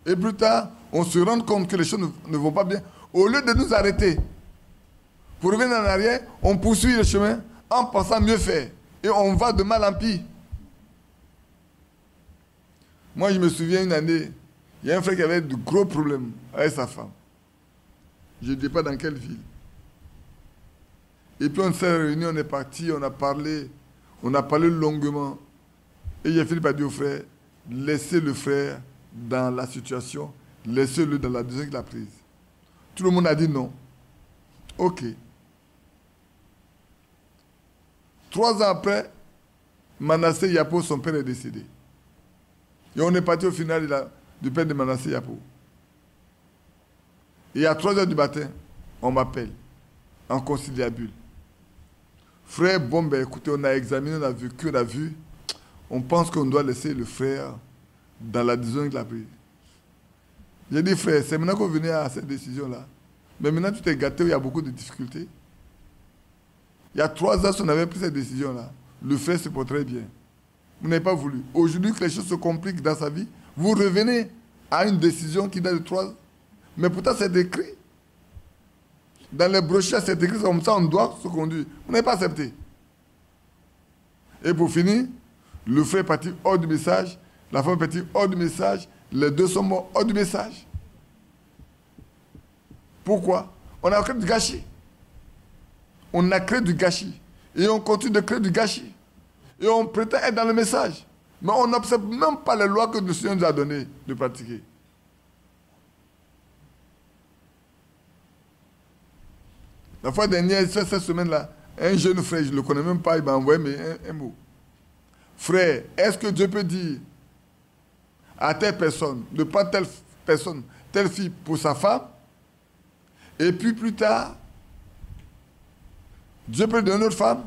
Et plus tard, on se rend compte que les choses ne vont pas bien. Au lieu de nous arrêter, pour revenir en arrière, on poursuit le chemin en pensant mieux faire. Et on va de mal en pis. Moi, je me souviens une année, il y a un frère qui avait de gros problèmes avec sa femme. Je ne dis pas dans quelle ville. Et puis on s'est réunis, on est parti, on a parlé longuement. Et j'ai fini par dire au frère, laissez le frère dans la situation, laissez-le dans la décision qu'il a prise. Tout le monde a dit non. Ok. 3 ans après, Manassé Yapo, son père est décédé. Et on est parti au final du père de Manassé Yapo. Et à 3 heures du matin, on m'appelle en conciliabule. Frère, bon, ben écoutez, on a examiné, on a vécu, on a vu. On pense qu'on doit laisser le frère dans la décision qu'il a prise. J'ai dit, frère, c'est maintenant qu'on venait à cette décision-là. Mais maintenant, tu t'es gâté où il y a beaucoup de difficultés. Il y a 3 ans, si on avait pris cette décision-là, le frère se porterait bien. Vous n'avez pas voulu. Aujourd'hui, que les choses se compliquent dans sa vie, vous revenez à une décision qui date de 3 ans. Mais pourtant, c'est écrit. Dans les brochures, c'est écrit comme ça, on doit se conduire. Vous n'avez pas accepté. Et pour finir, le frère est parti hors du message, la femme est partie hors du message, les deux sont morts hors du message. Pourquoi? On a créé du gâchis. On a créé du gâchis. Et on continue de créer du gâchis. Et on prétend être dans le message. Mais on n'observe même pas les lois que le Seigneur nous a données de pratiquer. La fois dernière, cette semaine-là, un jeune frère, je ne le connais même pas, il m'a envoyé un mot. Frère, est-ce que Dieu peut dire à telle personne, de prendre telle personne, telle fille pour sa femme, Et puis plus tard, Dieu peut donner une autre femme.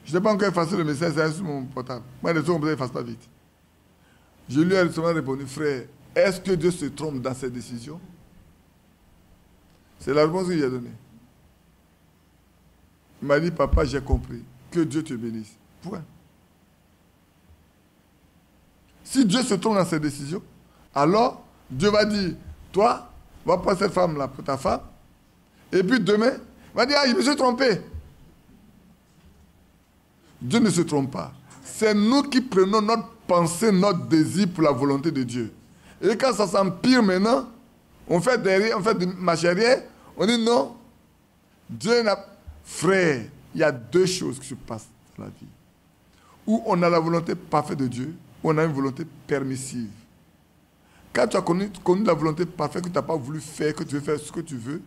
Je n'ai pas encore effacé le message, c'est sur mon portable. Moi, les autres, on ne efface pas vite. Je lui ai récemment répondu, frère, est-ce que Dieu se trompe dans ses décisions? C'est la réponse qu'il a donnée. Il m'a dit, papa, j'ai compris. Que Dieu te bénisse. Point. Si Dieu se trompe dans ses décisions, alors Dieu va dire, toi, va prendre cette femme-là pour ta femme. Et puis demain, il va dire, ah, je me suis trompé. Dieu ne se trompe pas. C'est nous qui prenons notre pensée, notre désir pour la volonté de Dieu. Et quand ça s'empire maintenant, on fait derrière, on fait de marche arrière, on dit non. Dieu n'a... Frère, il y a deux choses qui se passent dans la vie. Où on a la volonté parfaite de Dieu, ou on a une volonté permissive. Quand tu as connu la volonté parfaite que tu n'as pas voulu faire, que tu veux faire ce que tu veux,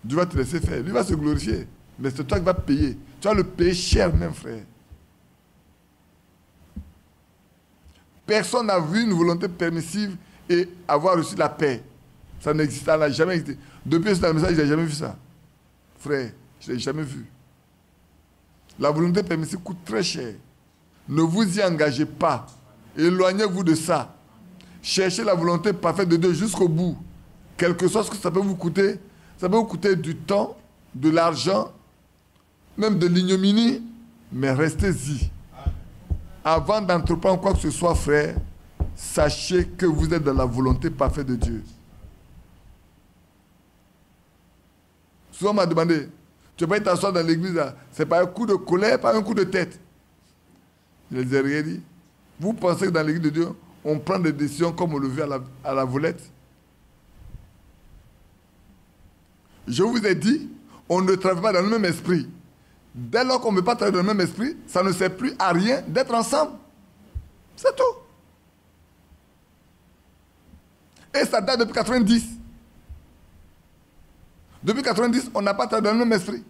Dieu va te laisser faire. Lui va se glorifier. Mais c'est toi qui vas payer. Tu vas le payer cher même, frère. Personne n'a vu une volonté permissive et avoir reçu la paix. Ça n'existe, ça n'a jamais existé. Depuis ce message, je n'ai jamais vu ça. Frère, je ne l'ai jamais vu. La volonté permissive coûte très cher. Ne vous y engagez pas. Éloignez-vous de ça. Cherchez la volonté parfaite de Dieu jusqu'au bout. Quel que soit ce que ça peut vous coûter, ça peut vous coûter du temps, de l'argent, même de l'ignominie, mais restez-y. Avant d'entreprendre quoi que ce soit, frère, sachez que vous êtes dans la volonté parfaite de Dieu. Souvent, on m'a demandé, tu peux t'asseoir dans l'église, c'est pas un coup de colère, pas un coup de tête. Je les ai rien dit. Vous pensez que dans l'église de Dieu, on prend des décisions comme on le veut à la volette? Je vous ai dit, on ne travaille pas dans le même esprit. Dès lors qu'on ne veut pas travailler dans le même esprit, ça ne sert plus à rien d'être ensemble. C'est tout. Et ça date depuis 90. Depuis 90, on n'a pas travaillé dans le même esprit.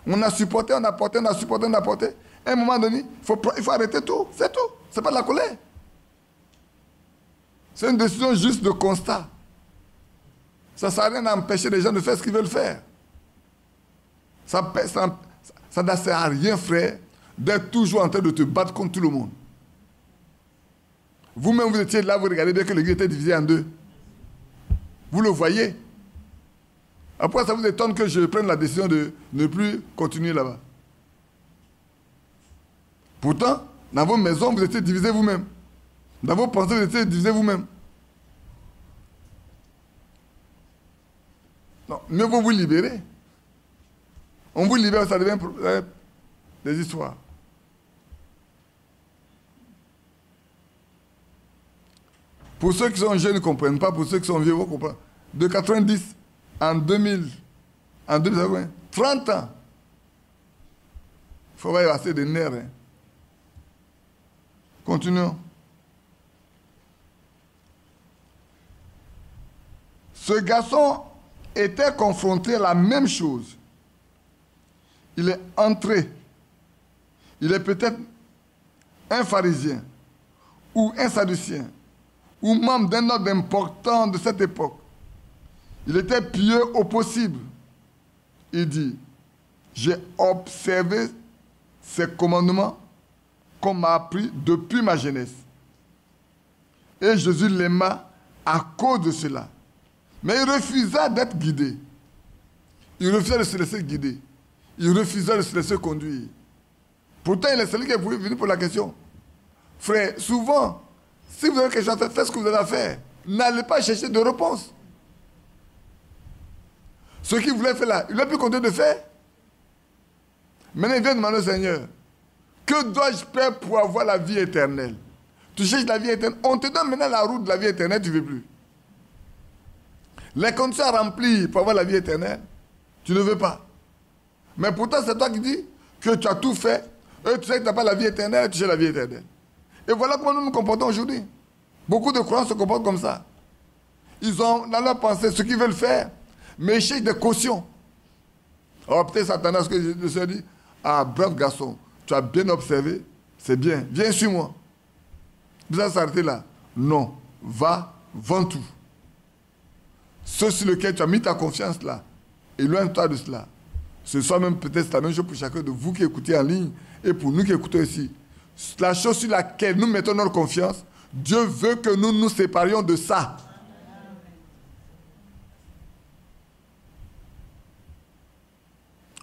On a supporté, on a porté, on a supporté, on a porté. À un moment donné, il faut arrêter tout. C'est tout. Ce n'est pas de la colère. C'est une décision juste de constat. Ça ne sert à rien d'empêcher les gens de faire ce qu'ils veulent faire. Ça ne sert à rien, frère, d'être toujours en train de te battre contre tout le monde. Vous-même, vous étiez là, vous regardez bien que l'église était divisée en deux. Vous le voyez. Après, ça vous étonne que je prenne la décision de ne plus continuer là-bas. Pourtant, dans vos maisons, vous étiez divisés vous-même. Dans vos pensées, vous étiez divisés vous-même. Non, mieux vaut vous libérer. On vous libère, ça devient des histoires. Pour ceux qui sont jeunes, ne comprennent pas. Pour ceux qui sont vieux, vous comprenez. De 90 en 2000, en 2020, 30 ans. Il faut avoir assez de nerfs. Hein. Continuons. Ce garçon était confronté à la même chose. Il est entré. Il est peut-être un pharisien ou un sadducéen ou membre d'un ordre important de cette époque. Il était pieux au possible. Il dit, j'ai observé ces commandements qu'on m'a appris depuis ma jeunesse. Et Jésus l'aima à cause de cela. Mais il refusa d'être guidé. Il refusa de se laisser guider. Il refusa de se laisser conduire. Pourtant, il est celui qui est venu pour la question. Frère, souvent, si vous avez quelque chose à faire, faites ce que vous avez à faire. N'allez pas chercher de réponse. Ce qu'il voulait faire là, il n'a plus compté de faire. Maintenant, il vient demander au Seigneur, que dois-je faire pour avoir la vie éternelle? Tu cherches la vie éternelle. On te donne maintenant la route de la vie éternelle, tu ne veux plus. Les conditions à remplir pour avoir la vie éternelle, tu ne veux pas. Mais pourtant, c'est toi qui dis que tu as tout fait, et tu sais que tu n'as pas la vie éternelle, et tu cherches la vie éternelle. Et voilà comment nous nous comportons aujourd'hui. Beaucoup de croyants se comportent comme ça. Ils ont dans leur pensée ce qu'ils veulent faire, mais ils cherchent des cautions. Alors peut-être Satan, ce que je se dis, ah brave garçon, tu as bien observé, c'est bien, viens sur moi. Ça s'arrêter là. Non. Va, vends tout. Ce sur lequel tu as mis ta confiance là, éloigne-toi de cela. Ce soit même peut-être la même chose pour chacun de vous qui écoutez en ligne et pour nous qui écoutons ici. La chose sur laquelle nous mettons notre confiance, Dieu veut que nous nous séparions de ça.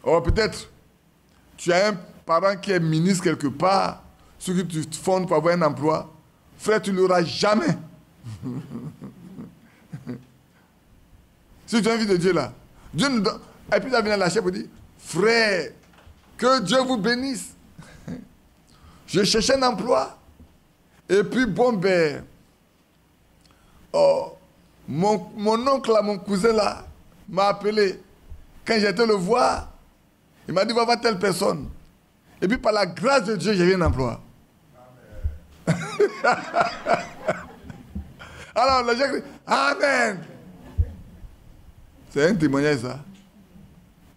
Or peut-être, tu as un parent qui est ministre quelque part, ce que tu te fondes pour avoir un emploi. Frère, tu ne l'auras jamais. Si tu as envie de Dieu là, Dieu nous donne. Et puis tu vas venir lâcher pour dire, frère, que Dieu vous bénisse. Je cherchais un emploi. Et puis bon ben, oh, mon oncle là, mon cousin là, m'a appelé. Quand j'étais le voir, il m'a dit, va voir telle personne. Et puis par la grâce de Dieu, j'ai eu un emploi. Alors le gens dit, Amen. C'est un témoignage ça.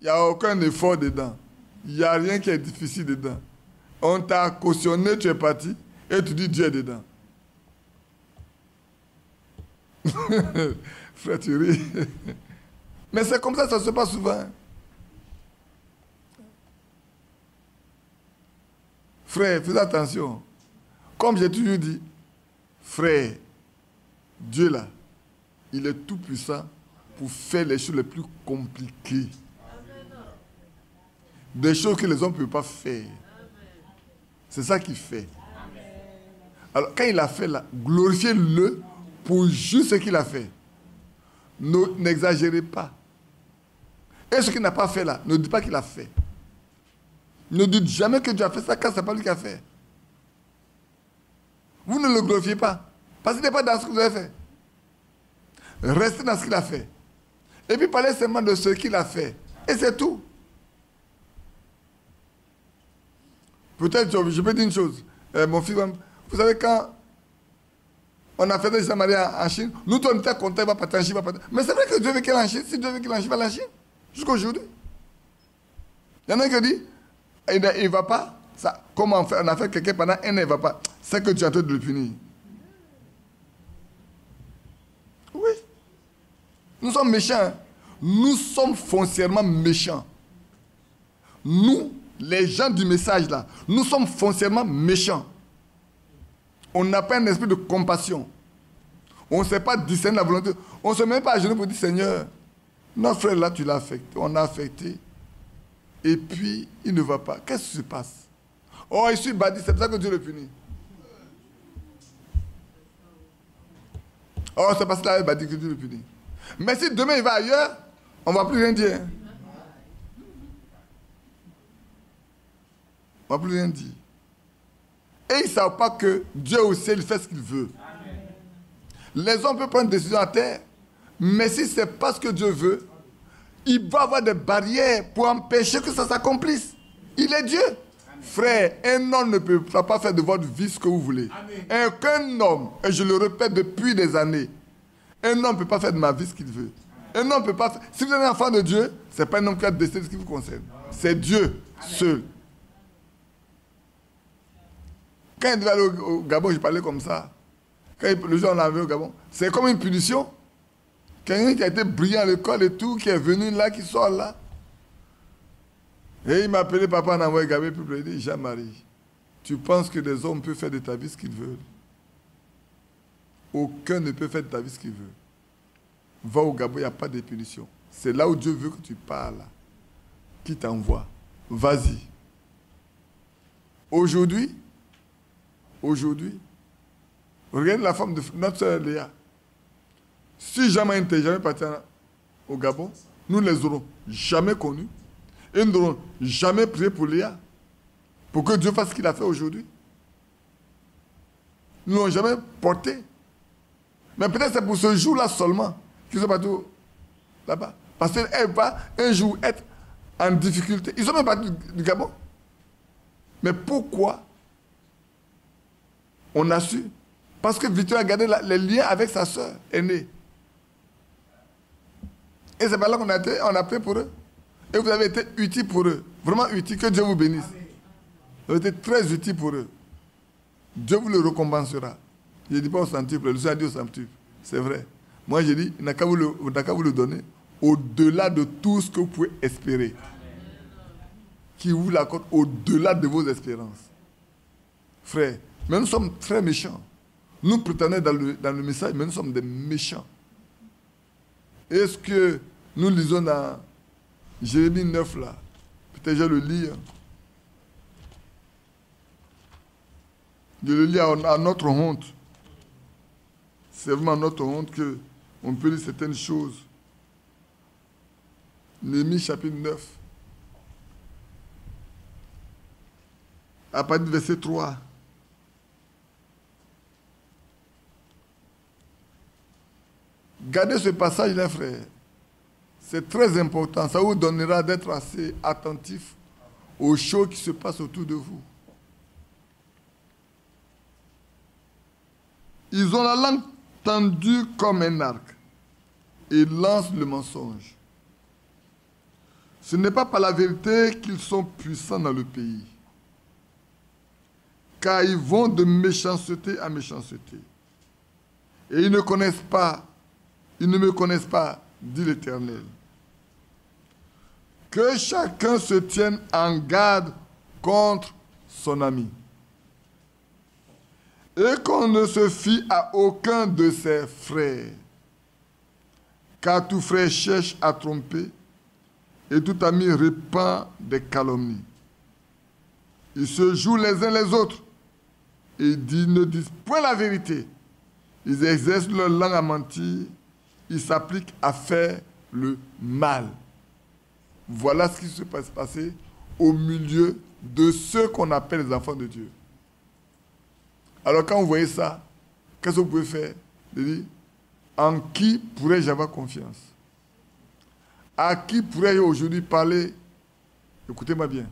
Il n'y a aucun effort dedans. Il n'y a rien qui est difficile dedans. On t'a cautionné, tu es parti, et tu dis Dieu est dedans. Frère, tu ris. Mais c'est comme ça se passe souvent. Frère, fais attention. Comme j'ai toujours dit, frère, Dieu là, il est tout puissant pour faire les choses les plus compliquées. Des choses que les hommes ne peuvent pas faire. C'est ça qu'il fait. Alors, quand il a fait là, glorifiez-le pour juste ce qu'il a fait. N'exagérez pas. Et ce qu'il n'a pas fait là, ne dites pas qu'il a fait. Ne dites jamais que Dieu a fait ça quand ce n'est pas lui qui a fait. Vous ne le glorifiez pas. Parce qu'il n'est pas dans ce que vous avez fait. Restez dans ce qu'il a fait. Et puis parlez seulement de ce qu'il a fait. Et c'est tout. Peut-être, je peux dire une chose. Mon fils, vous savez, quand on a fait des Jean-Marie en Chine, nous, on était contents, il va partir en Chine, Mais c'est vrai que Dieu veut qu'il aille en Chine. Si Dieu veut qu'il aille en Chine, il va aller en Chine. Jusqu'aujourd'hui. Il y en a qui disent, il ne va pas. Ça, comme on a fait quelqu'un pendant un an, il ne va pas. C'est que tu es en train de le punir. Oui. Nous sommes méchants. Nous sommes foncièrement méchants. Nous, les gens du message là, nous sommes foncièrement méchants. On n'a pas un esprit de compassion. On ne sait pas discerner la volonté. On ne se met pas à genoux pour dire, Seigneur, notre frère là, tu l'as affecté. On l'a affecté. Et puis, il ne va pas. Qu'est-ce qui se passe? Oh, il suis badi, c'est pour ça que Dieu le punit. Oh, c'est parce qu'il avait badi que Dieu le punit. Mais si demain il va ailleurs, on ne va plus rien dire. On ne va plus rien dire. Et ils ne savent pas que Dieu aussi, il fait ce qu'il veut. Amen. Les hommes peuvent prendre des décisions à terre, mais si ce n'est pas ce que Dieu veut, il va avoir des barrières pour empêcher que ça s'accomplisse. Il est Dieu. Amen. Frère, un homme ne peut pas faire de votre vie ce que vous voulez. Amen. Aucun homme, et je le répète depuis des années, un homme ne peut pas faire de ma vie ce qu'il veut. Un homme ne peut pas faire. Si vous êtes un enfant de Dieu, ce n'est pas un homme qui a décidé ce qui vous concerne. C'est Dieu seul. Quand il devait aller au Gabon, je parlais comme ça. Quand le jour où on l'a envoyé au Gabon, c'est comme une punition. Quelqu'un qui a été brillant à l'école et tout, qui est venu là, qui sort là. Et il m'a appelé, papa en envoyé au Gabon, puis il dit, Jean-Marie, tu penses que des hommes peuvent faire de ta vie ce qu'ils veulent? Aucun ne peut faire de ta vie ce qu'il veut. Va au Gabon, il n'y a pas de punition. C'est là où Dieu veut que tu parles. Qui t'envoie? Vas-y. Aujourd'hui, regardez la femme de notre soeur Léa. Si jamais n'était jamais parti au Gabon, nous ne les aurons jamais connus. Et nous n'aurons jamais prié pour Léa. Pour que Dieu fasse ce qu'il a fait aujourd'hui. Nous ne l'avons jamais porté. Mais peut-être c'est pour ce jour-là seulement qu'ils sont partis là-bas. Parce qu'elle va un jour être en difficulté. Ils sont même partis du Gabon. Mais pourquoi on a su? Parce que Victor a gardé les liens avec sa soeur aînée. Et c'est par là qu'on a prié pour eux. Et vous avez été utile pour eux. Vraiment utile. Que Dieu vous bénisse. Vous avez été très utile pour eux. Dieu vous le récompensera. Je ne dis pas au centuple, le Seigneur dit au centuple. C'est vrai. Moi, je dis, il n'a qu'à vous le donner au-delà de tout ce que vous pouvez espérer. Qui vous l'accorde au-delà de vos espérances. Frère, mais nous sommes très méchants. Nous prétendons dans le message, mais nous sommes des méchants. Est-ce que nous lisons dans Jérémie 9 là? Peut-être je le lis. Je le lis à notre honte. C'est vraiment à notre honte qu'on peut lire certaines choses. Néhémie chapitre 9. À partir du verset 3. Gardez ce passage-là, frère. C'est très important. Ça vous donnera d'être assez attentif aux choses qui se passent autour de vous. Ils ont la langue tendue comme un arc et lancent le mensonge. Ce n'est pas par la vérité qu'ils sont puissants dans le pays, car ils vont de méchanceté à méchanceté. Et ils ne me connaissent pas, dit l'Éternel. Que chacun se tienne en garde contre son ami. Et qu'on ne se fie à aucun de ses frères. Car tout frère cherche à tromper, et tout ami répand des calomnies. Ils se jouent les uns les autres, et ne disent point la vérité. Ils exercent leur langue à mentir, ils s'appliquent à faire le mal. Voilà ce qui se passe passer au milieu de ceux qu'on appelle les enfants de Dieu. Alors quand vous voyez ça, qu'est-ce que vous pouvez faire? De dire, en qui pourrais-je avoir confiance? À qui pourrais-je aujourd'hui parler? Écoutez-moi bien.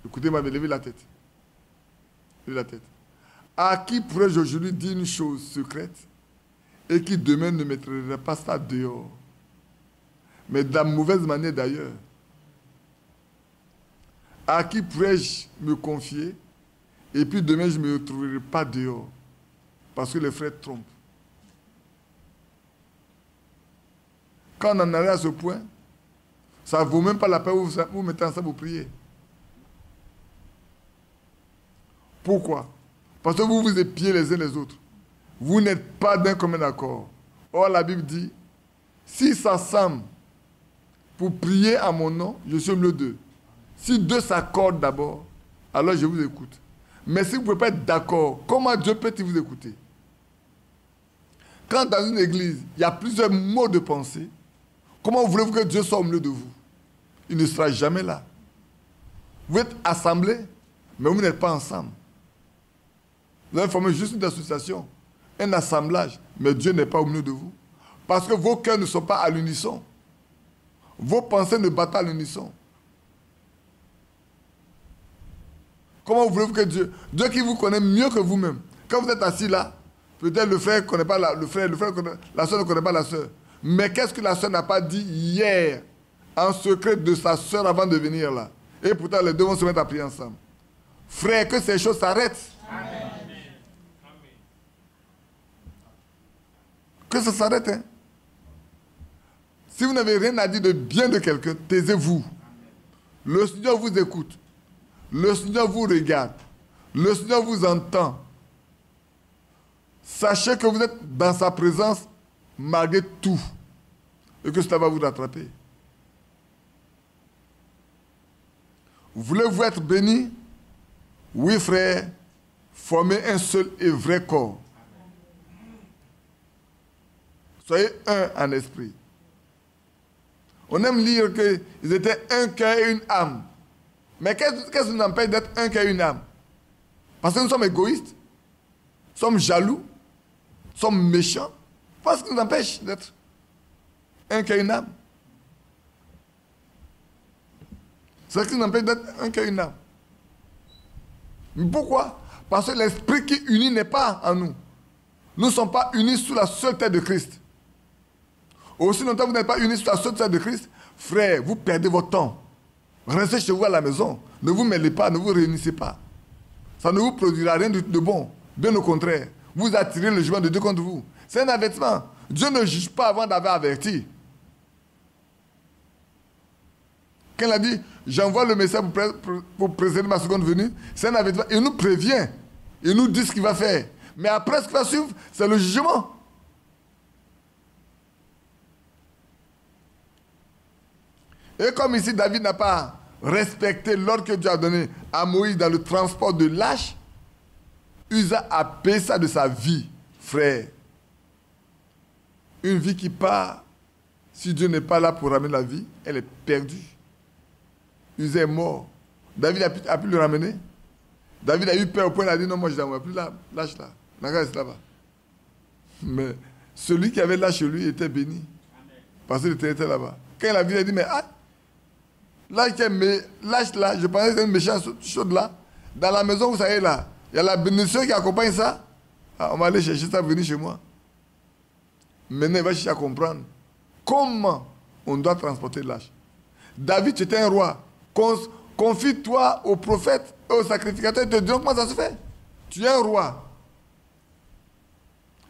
Écoutez-moi bien, levez la tête. Levez la tête. À qui pourrais-je aujourd'hui dire une chose secrète et qui demain ne mettrait pas ça dehors? Mais de la mauvaise manière d'ailleurs. À qui pourrais-je me confier et puis demain je ne me retrouverai pas dehors parce que les frères trompent. Quand on en arrive à ce point, ça ne vaut même pas la peine où vous mettez ensemble pour prier. Pourquoi? Parce que vous vous épiez les uns les autres. Vous n'êtes pas d'un commun accord. Or, la Bible dit, s'ils s'assemblent pour prier à mon nom, je suis au milieu d'eux. Si deux s'accordent d'abord, alors je vous écoute. Mais si vous ne pouvez pas être d'accord, comment Dieu peut-il vous écouter? Quand dans une église, il y a plusieurs mots de pensée, comment voulez-vous que Dieu soit au milieu de vous? Il ne sera jamais là. Vous êtes assemblés, mais vous n'êtes pas ensemble. Vous avez formé juste une association, un assemblage, mais Dieu n'est pas au milieu de vous. Parce que vos cœurs ne sont pas à l'unisson. Vos pensées ne battent pas à l'unisson. Comment voulez-vous que Dieu qui vous connaît mieux que vous-même, quand vous êtes assis là, peut-être le frère ne connaît pas la soeur ne connaît pas la soeur. Mais qu'est-ce que la soeur n'a pas dit hier en secret de sa soeur avant de venir là? Et pourtant les deux vont se mettre à prier ensemble. Frère, que ces choses s'arrêtent. Amen. Que ça s'arrête. Hein? Si vous n'avez rien à dire de bien de quelqu'un, taisez-vous. Le Seigneur vous écoute. Le Seigneur vous regarde. Le Seigneur vous entend. Sachez que vous êtes dans sa présence malgré tout. Et que cela va vous rattraper. Voulez-vous être béni? Oui, frère. Formez un seul et vrai corps. Soyez un en esprit. On aime lire qu'ils étaient un cœur et une âme. Mais qu'est-ce qui nous empêche d'être un cœur et une âme? Parce que nous sommes égoïstes, nous sommes jaloux, nous sommes méchants. Qu'est-ce qui nous empêche d'être un cœur et une âme? C'est ce qui nous empêche d'être un cœur et une âme. Mais pourquoi? Parce que l'esprit qui unit n'est pas en nous. Nous ne sommes pas unis sous la seule tête de Christ. Aussi longtemps que vous n'êtes pas unis sous la seule tête de Christ, frère, vous perdez votre temps. Restez chez vous à la maison. Ne vous mêlez pas, ne vous réunissez pas. Ça ne vous produira rien de bon. Bien au contraire. vous attirez le jugement de Dieu contre vous. C'est un avertissement. Dieu ne juge pas avant d'avoir averti. Quand il a dit, j'envoie le message pour préserver ma seconde venue, c'est un avertissement. Il nous prévient. Il nous dit ce qu'il va faire. Mais après, ce qui va suivre, c'est le jugement. Et comme ici, David n'a pas respecté l'ordre que Dieu a donné à Moïse dans le transport de l'âge, Uza a payé ça de sa vie, frère. Une vie qui part, si Dieu n'est pas là pour ramener la vie, elle est perdue. Uza est mort. David a pu le ramener. David a eu peur au point de dire non, moi je n'envoie plus l'âge là. Reste là-bas. Mais celui qui avait l'âge chez lui était béni. Parce qu'il était là-bas. Quand il a vu, il a dit mais l'âge là, je pensais que c'était une méchante chose là. Dans la maison, vous savez là, il y a la bénédiction qui accompagne ça. On va aller chercher ça, venir chez moi. Maintenant, il va chercher à comprendre comment on doit transporter l'âge. David, tu étais un roi. Confie-toi aux prophètes et aux sacrificateurs. Ils te diront comment ça se fait. Tu es un roi.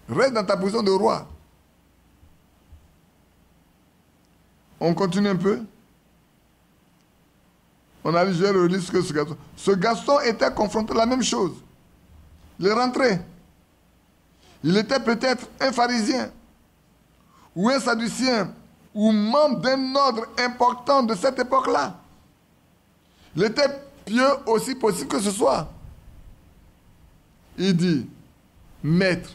Reste dans ta position de roi. On continue un peu. On a lu, je relis ce que ce garçon. Ce garçon était confronté à la même chose. Il est rentré. Il était peut-être un pharisien ou un sadducéen ou membre d'un ordre important de cette époque-là. Il était pieux aussi possible que ce soit. Il dit, maître,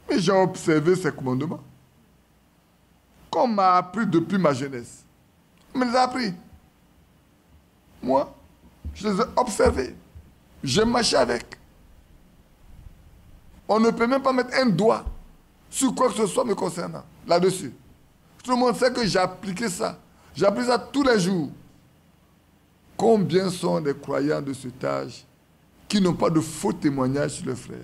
mais j'ai observé ces commandements qu'on m'a appris depuis ma jeunesse. On me les a appris. Moi, je les ai observés. J'ai marché avec. On ne peut même pas mettre un doigt sur quoi que ce soit me concernant, là-dessus. Tout le monde sait que j'ai appliqué ça. J'applique ça tous les jours. Combien sont les croyants de cet âge qui n'ont pas de faux témoignages sur leurs frères?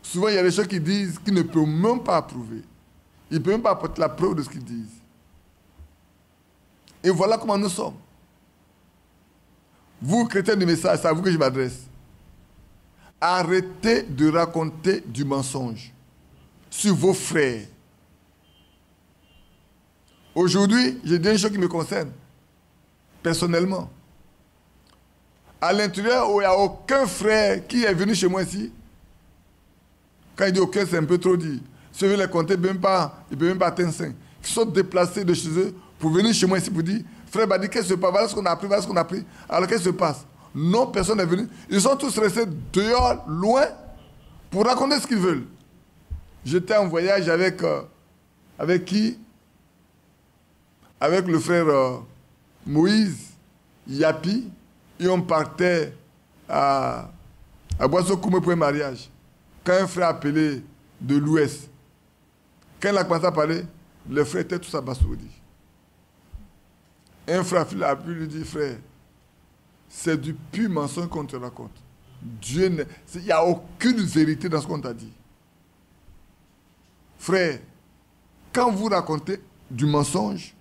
Souvent, il y a des gens qui disent qu'ils ne peuvent même pas approuver. Ils ne peuvent même pas apporter la preuve de ce qu'ils disent. Et voilà comment nous sommes. Vous, chrétiens du message, c'est à vous que je m'adresse. Arrêtez de raconter du mensonge sur vos frères. Aujourd'hui, j'ai dit une chose qui me concerne, personnellement. À l'intérieur, où il n'y a aucun frère qui est venu chez moi ici. Quand il dit aucun, c'est un peu trop dit. Si je veux les compter, ils ne peuvent même pas atteindre 5. Ils sont déplacés de chez eux pour venir chez moi ici pour dire, frère Badi, qu'est-ce qui se passe? Voilà ce qu'on a appris, voilà ce qu'on a appris. Alors qu'est-ce qui se passe? Non, personne n'est venu. Ils sont tous restés dehors, loin, pour raconter ce qu'ils veulent. J'étais en voyage avec qui? Avec le frère Moïse, Yapi, et on partait à Boisseau-Koumé pour un mariage. Quand un frère appelé de l'Ouest, quand il a commencé à parler, le frère était tout abasourdi. Un frère a pu lui dire, frère, c'est du pur mensonge qu'on te raconte. Il n'y a aucune vérité dans ce qu'on t'a dit. Frère, quand vous racontez du mensonge,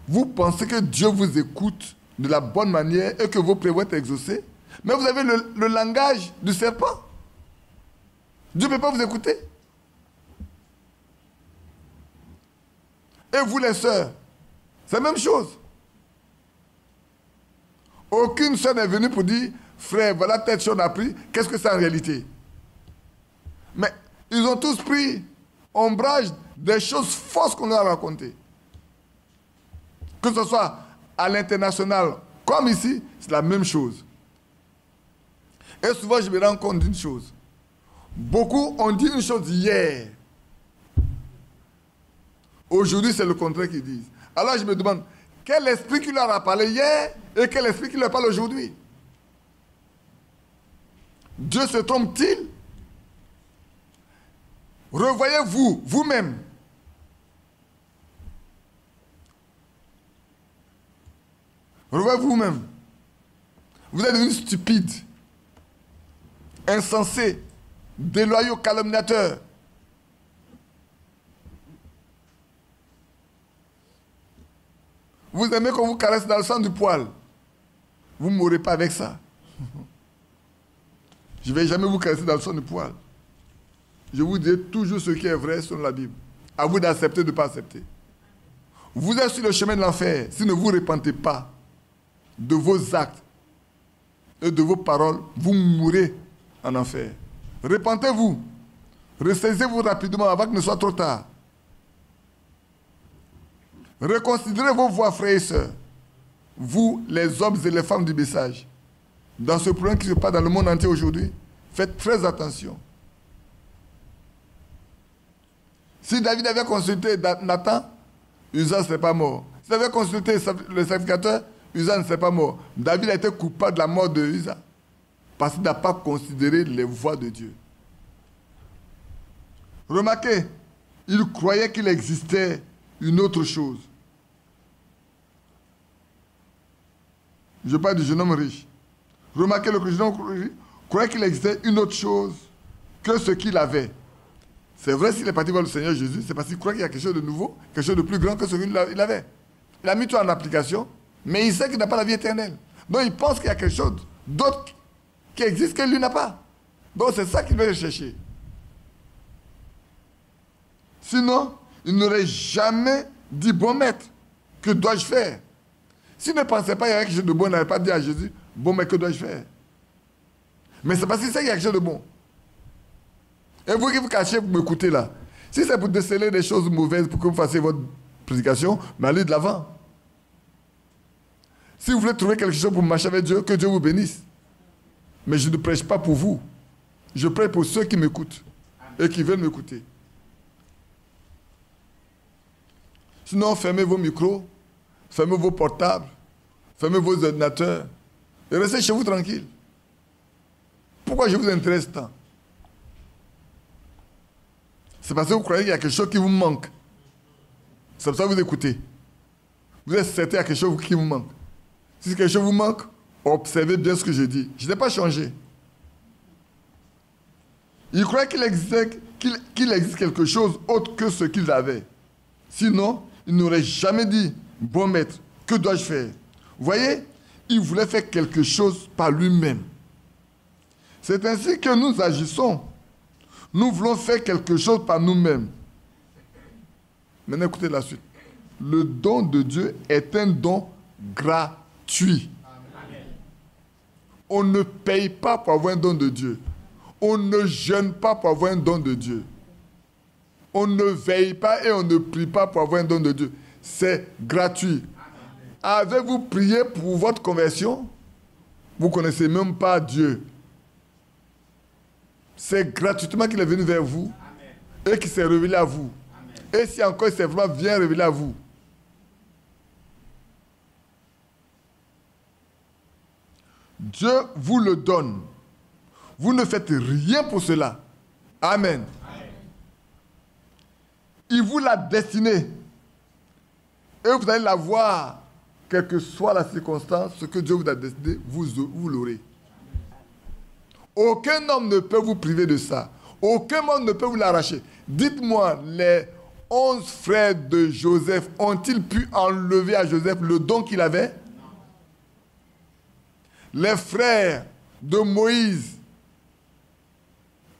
vous pensez que Dieu vous écoute de la bonne manière et que vos prières vont être exaucées, mais vous avez le langage du serpent. Dieu ne peut pas vous écouter. Et vous les sœurs, c'est la même chose. Aucune sœur n'est venue pour dire, frère, voilà telle chose on a pris, qu'est-ce que c'est en réalité? Mais ils ont tous pris ombrage des choses fausses qu'on leur a racontées. Que ce soit à l'international comme ici, c'est la même chose. Et souvent, je me rends compte d'une chose. Beaucoup ont dit une chose hier. Aujourd'hui, c'est le contraire qu'ils disent. Alors, je me demande, quel esprit qui leur a parlé hier et quel esprit qui leur parle aujourd'hui? Dieu se trompe-t-il? Revoyez-vous, vous-même. Revoyez-vous vous-même. Vous êtes devenus stupides, insensés, déloyaux, calomniateurs. Vous aimez qu'on vous caresse dans le sang du poil. Vous ne mourrez pas avec ça. Je ne vais jamais vous caresser dans le son du poil. Je vous dis toujours ce qui est vrai selon la Bible. À vous d'accepter ou de ne pas accepter. Vous êtes sur le chemin de l'enfer. Si ne vous repentez pas de vos actes et de vos paroles, vous mourrez en enfer. Repentez-vous. Ressaisissez-vous rapidement avant qu'il ne soit trop tard. Reconsidérez vos voies, frères et sœurs. Vous, les hommes et les femmes du message. Dans ce problème qui se passe dans le monde entier aujourd'hui, faites très attention. Si David avait consulté Nathan, Uza ne serait pas mort. S'il avait consulté le sacrificateur, Uza ne serait pas mort. David a été coupable de la mort de Uza parce qu'il n'a pas considéré les voies de Dieu. Remarquez, il croyait qu'il existait une autre chose. Je parle du jeune homme riche. Remarquez, le jeune homme riche croyait qu'il existait une autre chose que ce qu'il avait. C'est vrai, s'il est parti voir le Seigneur Jésus, c'est parce qu'il croit qu'il y a quelque chose de nouveau, quelque chose de plus grand que ce qu'il avait. Il a mis tout en application, mais il sait qu'il n'a pas la vie éternelle. Donc il pense qu'il y a quelque chose d'autre qui existe que lui n'a pas. Donc c'est ça qu'il veut rechercher. Sinon, il n'aurait jamais dit, bon maître, que dois-je faire? S'il ne pensait pas qu'il y avait quelque chose de bon, il n'aurait pas dit à Jésus, bon mais que dois-je faire? Mais c'est parce qu'il sait qu'il y a quelque chose de bon. Et vous qui vous cachez, vous m'écoutez là. Si c'est pour déceler des choses mauvaises pour que vous fassiez votre prédication, mais allez de l'avant. Si vous voulez trouver quelque chose pour marcher avec Dieu, que Dieu vous bénisse. Mais je ne prêche pas pour vous. Je prêche pour ceux qui m'écoutent et qui veulent m'écouter. Sinon, fermez vos micros, fermez vos portables, fermez vos ordinateurs et restez chez vous tranquille. Pourquoi je vous intéresse tant? C'est parce que vous croyez qu'il y a quelque chose qui vous manque. C'est pour ça que vous écoutez. Vous êtes certain qu'il y a quelque chose qui vous manque. Si quelque chose vous manque, observez bien ce que je dis. Je n'ai pas changé. Il croyait qu'il existe quelque chose autre que ce qu'ils avaient. Sinon, il n'aurait jamais dit, bon maître, que dois-je faire? Vous voyez, il voulait faire quelque chose par lui-même. C'est ainsi que nous agissons. Nous voulons faire quelque chose par nous-mêmes. Maintenant, écoutez la suite. Le don de Dieu est un don gratuit. Amen. On ne paye pas pour avoir un don de Dieu. On ne jeûne pas pour avoir un don de Dieu. On ne veille pas et on ne prie pas pour avoir un don de Dieu. C'est gratuit. Avez-vous prié pour votre conversion? Vous ne connaissez même pas Dieu. C'est gratuitement qu'il est venu vers vous. Amen. Et qu'il s'est révélé à vous. Amen. Et si encore il s'est vraiment bien révélé à vous. Dieu vous le donne. Vous ne faites rien pour cela. Amen. Amen. Il vous l'a destiné. Et vous allez l'avoir, quelle que soit la circonstance, ce que Dieu vous a destiné, vous l'aurez. Aucun homme ne peut vous priver de ça. Aucun homme ne peut vous l'arracher. Dites-moi, les 11 frères de Joseph ont-ils pu enlever à Joseph le don qu'il avait? Les frères de Moïse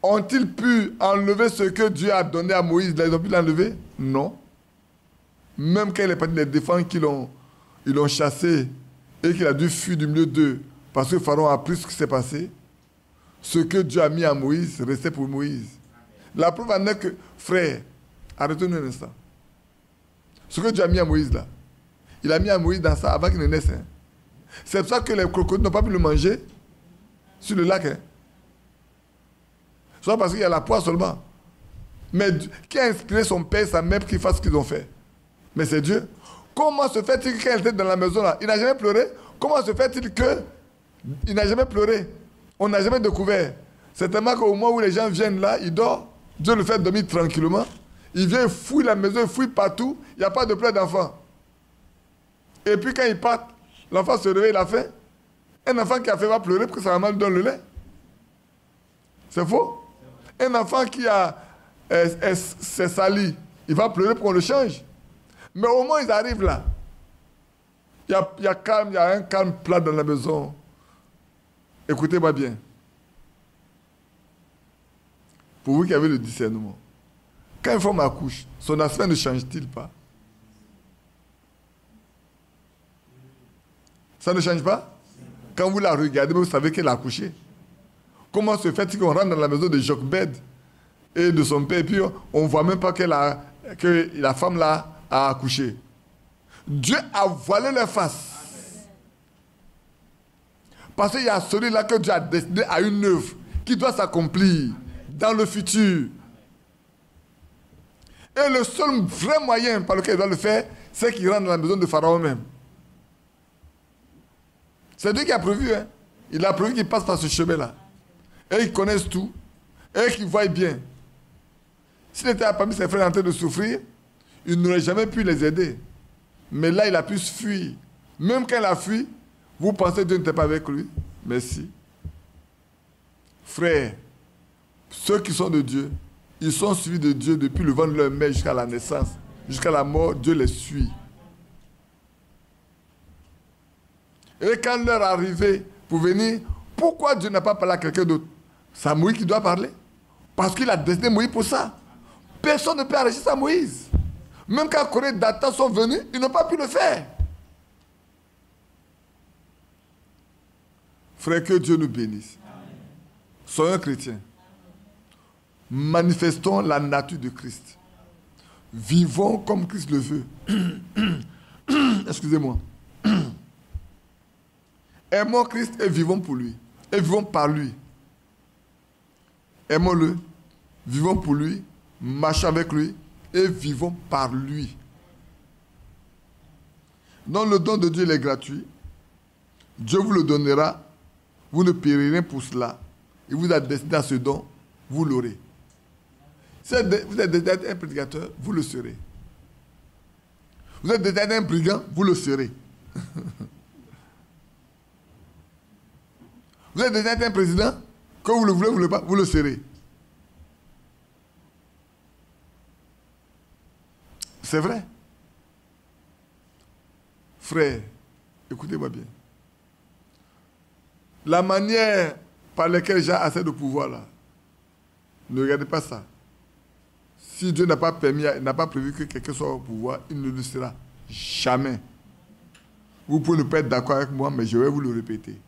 ont-ils pu enlever ce que Dieu a donné à Moïse? Ils ont pu l'enlever? Non. Même quand il est parti les défendre, ils l'ont chassé et qu'il a dû fuir du milieu d'eux parce que Pharaon a appris ce qui s'est passé. Ce que Dieu a mis à Moïse restait pour Moïse. La preuve en est que, frère, arrêtez-nous un instant. Ce que Dieu a mis à Moïse là, il a mis à Moïse dans ça avant qu'il ne naisse. Hein. C'est pour ça que les crocodiles n'ont pas pu le manger sur le lac. Hein. Soit parce qu'il y a la poire seulement. Mais qui a inspiré son père et sa mère pour qu'ils fassent ce qu'ils ont fait? Mais c'est Dieu. Comment se fait-il qu'il était dans la maison là, il n'a jamais pleuré? Comment se fait-il qu'il n'a jamais pleuré? On n'a jamais découvert. C'est tellement qu'au moment où les gens viennent là, il dort. Dieu le fait dormir tranquillement. Il vient, il fouille la maison, il fouille partout. Il n'y a pas de pleurs d'enfant. Et puis quand il part, l'enfant se réveille, il a faim. Un enfant qui a faim va pleurer parce que sa maman lui donne le lait. C'est faux? Un enfant qui s'est sali, il va pleurer pour qu'on le change. Mais au moins ils arrivent là. Il y a un calme plat dans la maison. Écoutez-moi bien. Pour vous qui avez le discernement. Quand une femme accouche, son aspect ne change-t-il pas? Ça ne change pas? Quand vous la regardez, vous savez qu'elle a accouché. Comment se fait-il qu'on rentre dans la maison de Jochebed et de son père, et puis on ne voit même pas que la femme là a accouché? Dieu a voilé leur face. Parce qu'il y a celui-là que Dieu a destiné à une œuvre qui doit s'accomplir dans le futur. Et le seul vrai moyen par lequel il doit le faire, c'est qu'il rentre dans la maison de Pharaon même. C'est Dieu qui a prévu. Hein? Il a prévu qu'il passe par ce chemin-là. Et ils connaissent tout. Et qu'ils voient bien. S'il était parmi ses frères en train de souffrir, il n'aurait jamais pu les aider. Mais là, il a pu se fuir. Même quand il a fui, vous pensez que Dieu n'était pas avec lui? Merci. Frères, ceux qui sont de Dieu, ils sont suivis de Dieu depuis le ventre de leur mère jusqu'à la naissance. Jusqu'à la mort, Dieu les suit. Et quand l'heure est arrivée pour venir, pourquoi Dieu n'a pas parlé à quelqu'un d'autre? C'est Moïse qui doit parler. Parce qu'il a destiné Moïse pour ça. Personne ne peut arrêter ça, Moïse. Même quand Corée et Dathan sont venus, ils n'ont pas pu le faire. Frère, que Dieu nous bénisse. Soyons chrétiens. Manifestons la nature de Christ. Vivons comme Christ le veut. Excusez-moi. Aimons Christ et vivons pour lui. Et vivons par lui. Aimons-le. Vivons pour lui. Marchons avec lui. Et vivons par lui. Donc le don de Dieu il est gratuit. Dieu vous le donnera. Vous ne périrez pour cela. Il vous a destiné à ce don. Vous l'aurez. Si vous êtes déjà un prédicateur, vous le serez. Vous êtes déjà un brigand, vous le serez. Vous êtes déjà un président, que vous le voulez, vous le pas, vous le serez. C'est vrai. Frère, écoutez-moi bien. La manière par laquelle j'ai assez de pouvoir là, ne regardez pas ça. Si Dieu n'a pas permis, n'a pas prévu que quelqu'un soit au pouvoir, il ne le sera jamais. Vous pouvez ne pas être d'accord avec moi, mais je vais vous le répéter.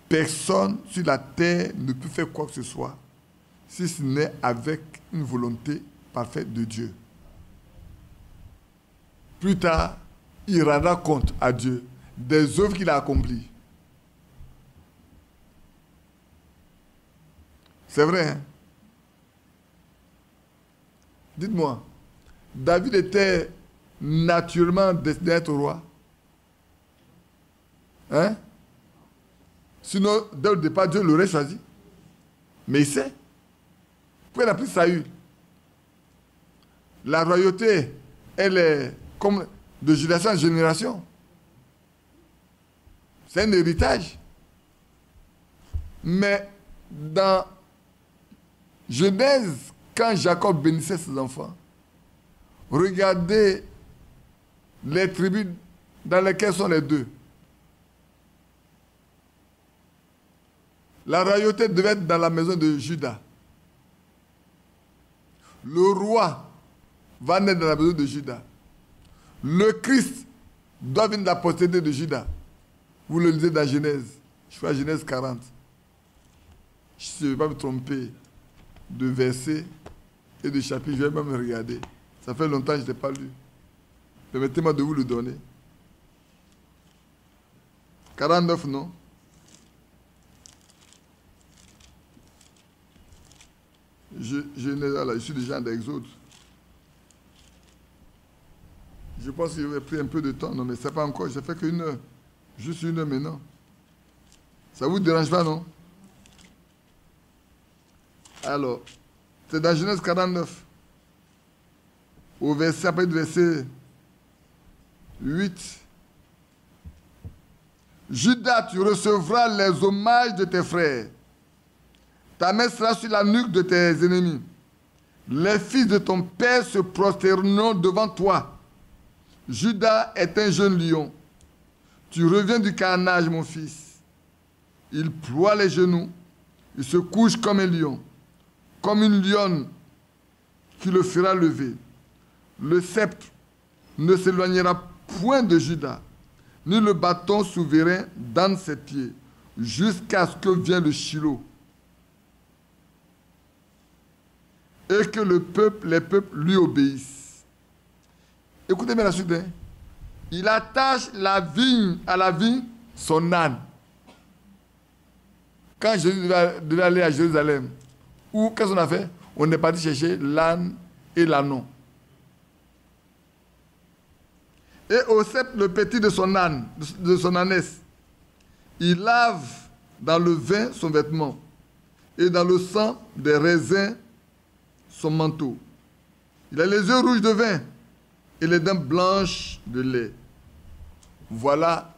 Personne sur la terre ne peut faire quoi que ce soit si ce n'est avec une volonté parfaite de Dieu. Plus tard, il rendra compte à Dieu des œuvres qu'il a accomplies. C'est vrai, hein? Dites-moi, David était naturellement destiné à être roi. Hein? Sinon, dès le départ, Dieu l'aurait choisi. Mais il sait. Pourquoi il a pris Saül? La royauté, elle est comme de génération en génération. C'est un héritage. Mais dans Genèse, quand Jacob bénissait ses enfants, regardez les tribus dans lesquelles sont les deux. La royauté devait être dans la maison de Juda. Le roi va naître dans la maison de Juda. Le Christ doit venir de la postérité de Juda. Vous le lisez dans Genèse. Je fais Genèse 40. Je ne vais pas me tromper de versets et de chapitres. Je vais même regarder. Ça fait longtemps que je n'ai pas lu. Permettez-moi de vous le donner. 49, non? Je suis déjà dans l'Exode. Je pense qu'il aurait pris un peu de temps. Non, mais ce n'est pas encore. Je fait qu'une heure. Juste une heure maintenant. Ça ne vous dérange pas, non? Alors, c'est dans Genèse 49. Au verset, après le verset 8. Judas, tu recevras les hommages de tes frères. Ta main sera sur la nuque de tes ennemis. Les fils de ton père se prosterneront devant toi. Judas est un jeune lion. Tu reviens du carnage, mon fils. Il ploie les genoux. Il se couche comme un lion. comme une lionne qui le fera lever. Le sceptre ne s'éloignera point de Juda, ni le bâton souverain dans ses pieds, jusqu'à ce que vienne le Shiloh. Et que les peuples lui obéissent. Écoutez bien la suite. Hein? Il attache à la vigne son âne. Quand Jésus devait aller à Jérusalem, qu'est-ce qu'on a fait? On est parti chercher l'âne et l'ânon. Et au sceptre le petit de son âne, de son ânesse, il lave dans le vin son vêtement, et dans le sang des raisins son manteau. Il a les yeux rouges de vin et les dents blanches de lait. Voilà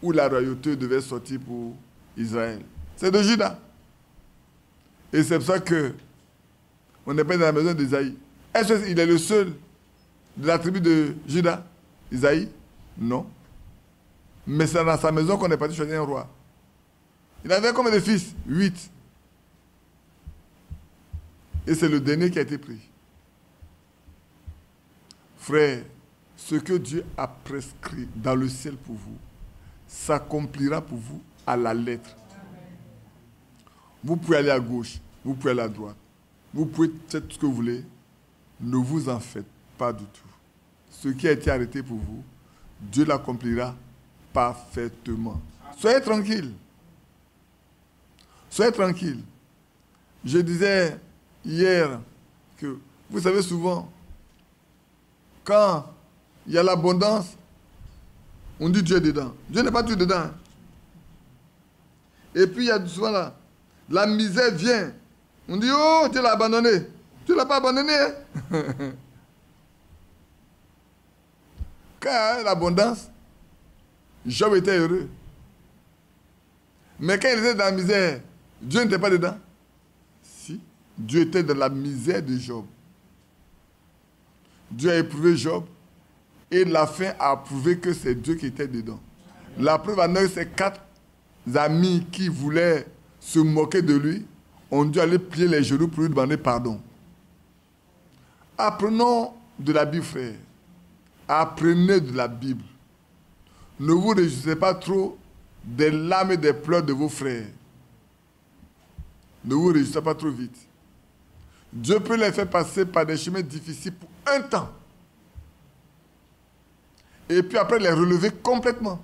où la royauté devait sortir pour Israël. C'est de Juda. Et c'est pour ça que on n'est pas dans la maison d'Isaïe. Est-ce qu'il est le seul de la tribu de Juda, Isaïe? Non. Mais c'est dans sa maison qu'on est parti choisir un roi. Il avait combien de fils? 8. Et c'est le dernier qui a été pris. Frère, ce que Dieu a prescrit dans le ciel pour vous, s'accomplira pour vous à la lettre. Vous pouvez aller à gauche, vous pouvez aller à droite. Vous pouvez faire tout ce que vous voulez. Ne vous en faites pas du tout. Ce qui a été arrêté pour vous, Dieu l'accomplira parfaitement. Soyez tranquille. Soyez tranquille. Je disais hier que, vous savez souvent, quand il y a l'abondance, on dit Dieu est dedans. Dieu n'est pas tout dedans. Hein. Et puis il y a souvent la misère vient. On dit, oh, Dieu l'a abandonné. Dieu ne l'a pas abandonné. Hein? Quand il y a l'abondance, Job était heureux. Mais quand il était dans la misère, Dieu n'était pas dedans. Si, Dieu était dans la misère de Job. Dieu a éprouvé Job et la fin a prouvé que c'est Dieu qui était dedans. La preuve en est, ces 4 amis qui voulaient se moquer de lui ont dû aller plier les genoux pour lui demander pardon. Apprenons de la Bible, frère. Apprenez de la Bible. Ne vous réjouissez pas trop des larmes et des pleurs de vos frères. Ne vous réjouissez pas trop vite. Dieu peut les faire passer par des chemins difficiles pour un temps. Et puis après les relever complètement.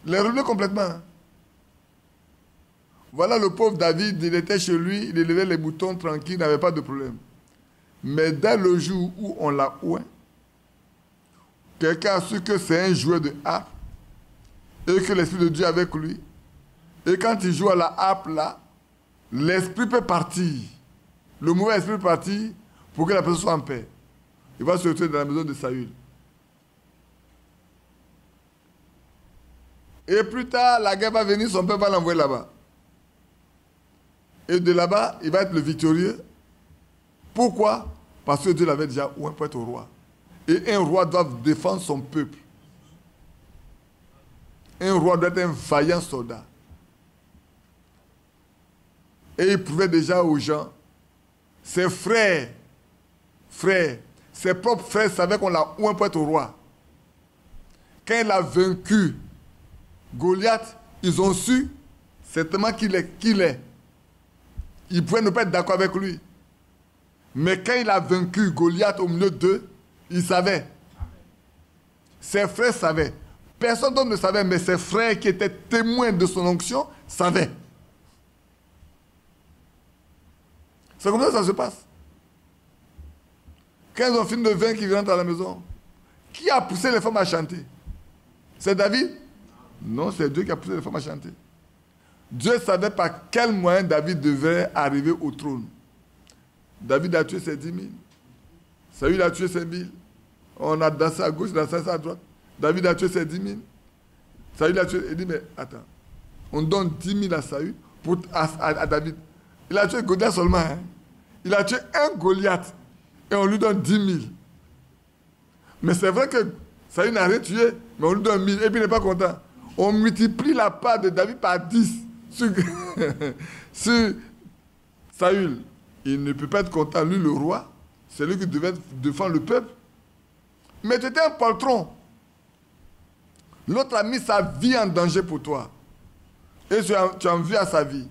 Les relever complètement. Voilà le pauvre David, il était chez lui, il élevait les boutons tranquille, il n'avait pas de problème. Mais dès le jour où on l'a oué, quelqu'un a su que c'est un joueur de harpe et que l'Esprit de Dieu est avec lui. Et quand il joue à la harpe là, l'esprit peut partir. Le mauvais esprit peut partir pour que la personne soit en paix. Il va se retrouver dans la maison de Saül. Et plus tard, la guerre va venir, son père va l'envoyer là-bas. Et de là-bas, il va être le victorieux. Pourquoi? Parce que Dieu l'avait déjà oué pour être roi. Et un roi doit défendre son peuple. Un roi doit être un vaillant soldat. Et il prouvait déjà aux gens, ses frères, ses propres frères savaient qu'on l'a oué pour être roi. Quand il a vaincu Goliath, ils ont su certainement qu'il est. Ils pouvaient ne pas être d'accord avec lui. Mais quand il a vaincu Goliath au milieu d'eux, il savait. Ses frères savaient. Personne d'autre ne savait, mais ses frères qui étaient témoins de son onction savaient. C'est comme ça que ça se passe. Quand ils ont fini de vaincre, ils rentrent à la maison. Qui a poussé les femmes à chanter? C'est David? Non, c'est Dieu qui a poussé les femmes à chanter. Dieu savait par quel moyen David devait arriver au trône. David a tué ses 10 000. Saül a tué ses 1000. On a dansé à gauche, dansé à droite. David a tué ses 10 000. Saül a tué. Il dit, mais attends. On donne 10 000 à Saül à David. Il a tué Goliath seulement. Hein? Il a tué un Goliath. Et on lui donne 10 000. Mais c'est vrai que Saül n'a rien tué, mais on lui donne 1000. Et puis il n'est pas content. On multiplie la part de David par 10. Sur Saül, il ne peut pas être content, lui le roi, c'est lui qui devait défendre le peuple. Mais tu étais un poltron. L'autre a mis sa vie en danger pour toi. Et tu as envie à sa vie.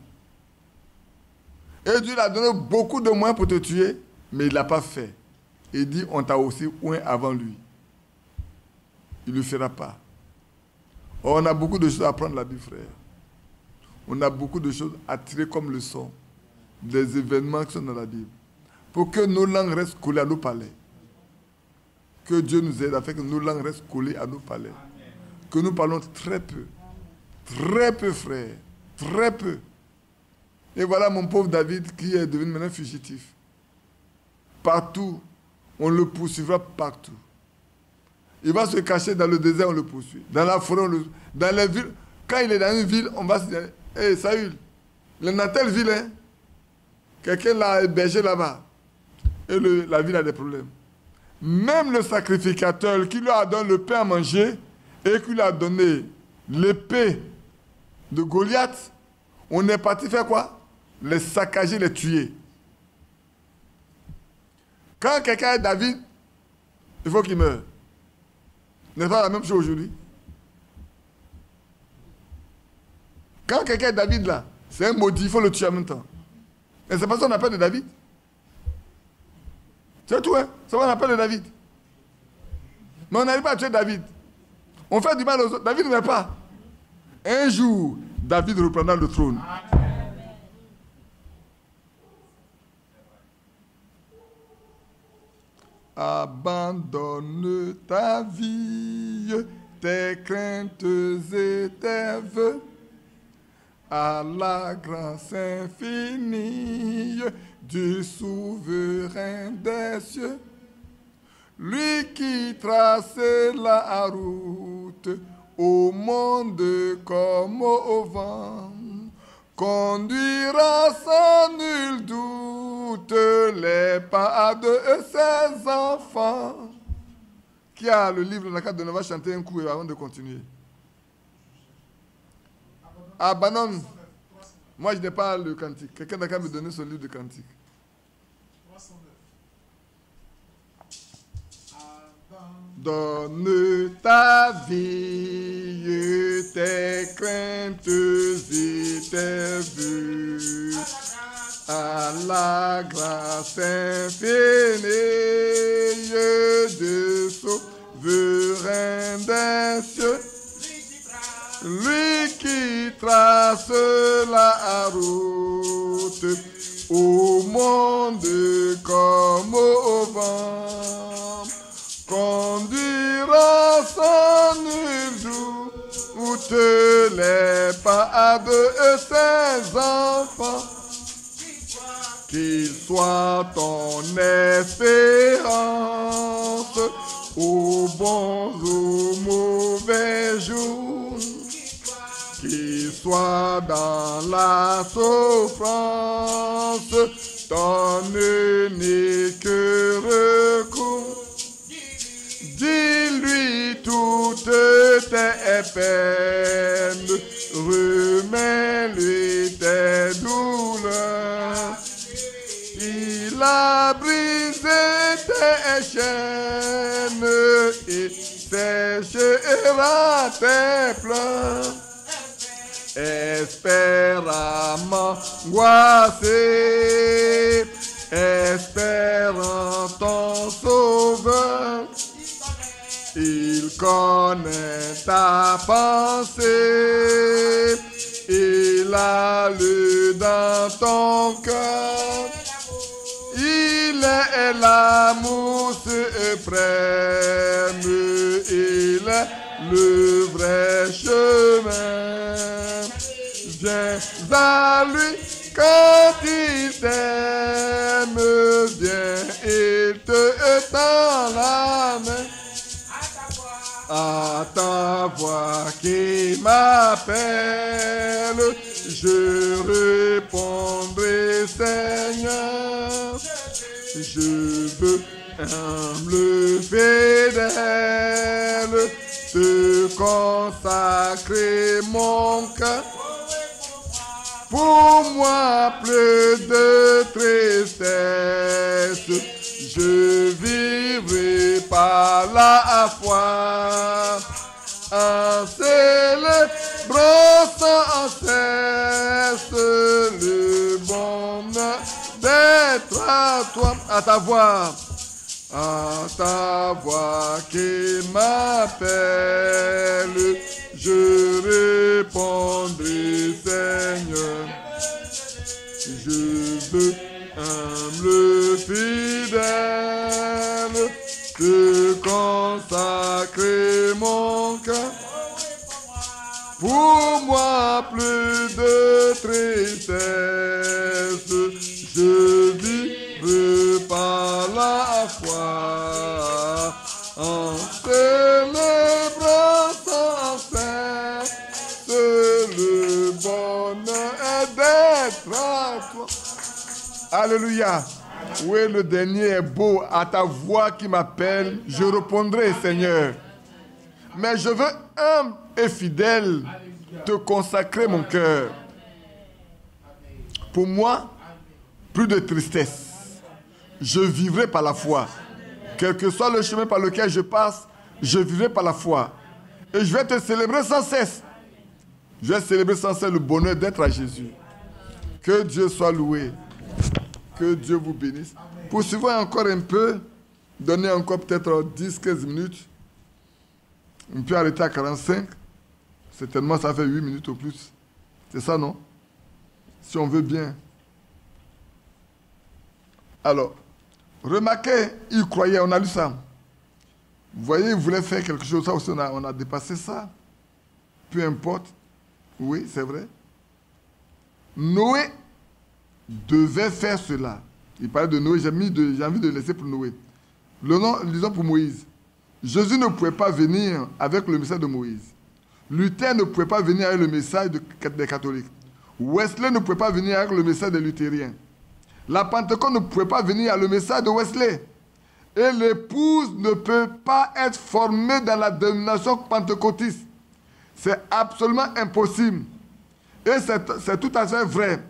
Et Dieu lui a donné beaucoup de moyens pour te tuer, mais il ne l'a pas fait. Il dit, on t'a aussi oint avant lui. Il ne le fera pas. Or, on a beaucoup de choses à apprendre la Bible, frère. On a beaucoup de choses à tirer comme leçon des événements qui sont dans la Bible. Pour que nos langues restent collées à nos palais. Que Dieu nous aide à faire que nos langues restent collées à nos palais. Que nous parlons très peu. Très peu, frère. Très peu. Et voilà mon pauvre David qui est devenu maintenant fugitif. Partout. On le poursuivra partout. Il va se cacher dans le désert, on le poursuit. Dans la forêt, dans les villes. Quand il est dans une ville, on va se dire, hé, Saül, il est dans telle ville, hein? Quelqu'un l'a hébergé là-bas. Et la ville a des problèmes. Même le sacrificateur qui lui a donné le pain à manger et qui lui a donné l'épée de Goliath, on est parti faire quoi? Les saccager, les tuer. Quand quelqu'un est David, il faut qu'il meure. N'est-ce pas la même chose aujourd'hui? Quand quelqu'un est David là, c'est un maudit, il faut le tuer en même temps. Et c'est pas ça qu'on appelle de David. C'est tout, hein? C'est ça qu'on appelle de David. Mais on n'arrive pas à tuer David. On fait du mal aux autres. David ne meurt pas. Un jour, David reprendra le trône. Abandonne ta vie, tes craintes et tes vœux à la grâce infinie du souverain des cieux. Lui qui trace la route au monde comme au vent, conduira sans nul doute les pas de ses enfants. Qui a le livre dans la carte de Nova, chanter un coup avant de continuer. Abandonne. Moi, je n'ai pas le cantique. Quelqu'un n'a qu'à me donner son livre de cantique. 309. Donne ta vie, tes craintes et tes vues à la grâce infinie de souverain des cieux. Lui qui trace la route au monde comme au vent, conduira sans nul doute les pas de ses enfants. Qu'il soit ton espérance aux bons ou mauvais jours. Qu'il soit dans la souffrance ton unique recours. Dis-lui toutes tes peines, remets-lui tes douleurs. Il a brisé tes chaînes et séchera tes pleurs. Espéramment angoissé, espérant ton sauveur. Il connaît ta pensée, il a lu dans ton cœur. Il est l'amour suprême, il est le vrai chemin. Viens à lui quand il t'aime, viens, il te tend la main. À ta voix qui m'appelle, je répondrai, Seigneur. Je veux humble, fidèle, te consacrer mon cœur. Pour moi, plus de d'être à toi, à ta voix qui m'appelle, je répondrai, Seigneur. Je veux humble fidèle, te consacrer mon cœur. Pour moi, plus de tristesse, je vivrai par la foi, en célébrant sans cesse le bonheur d'être à toi. Alléluia. Oui, le dernier est beau. À ta voix qui m'appelle, je répondrai, Seigneur. Mais je veux humble et fidèle te consacrer mon cœur. Pour moi, plus de tristesse. Je vivrai par la foi. Quel que soit le chemin par lequel je passe, je vivrai par la foi. Et je vais te célébrer sans cesse. Je vais célébrer sans cesse le bonheur d'être à Jésus. Que Dieu soit loué. Que Dieu vous bénisse. Poursuivons encore un peu. Donnez encore peut-être 10-15 minutes. On peut arrêter à 45. Certainement, ça fait 8 minutes au plus. C'est ça, non? Si on veut bien. Alors, remarquez, il croyait, on a lu ça. Vous voyez, il voulait faire quelque chose. Ça aussi, on a dépassé ça. Peu importe. Oui, c'est vrai. Noé devait faire cela. Il parlait de Noé, j'ai envie de laisser pour Noé. Lisons pour Moïse. Jésus ne pouvait pas venir avec le message de Moïse. Luther ne pouvait pas venir avec le message des catholiques. Wesley ne pouvait pas venir avec le message des luthériens. La Pentecôte ne pouvait pas venir avec le message de Wesley. Et l'épouse ne peut pas être formée dans la dénomination pentecôtiste. C'est absolument impossible. Et c'est tout à fait vrai.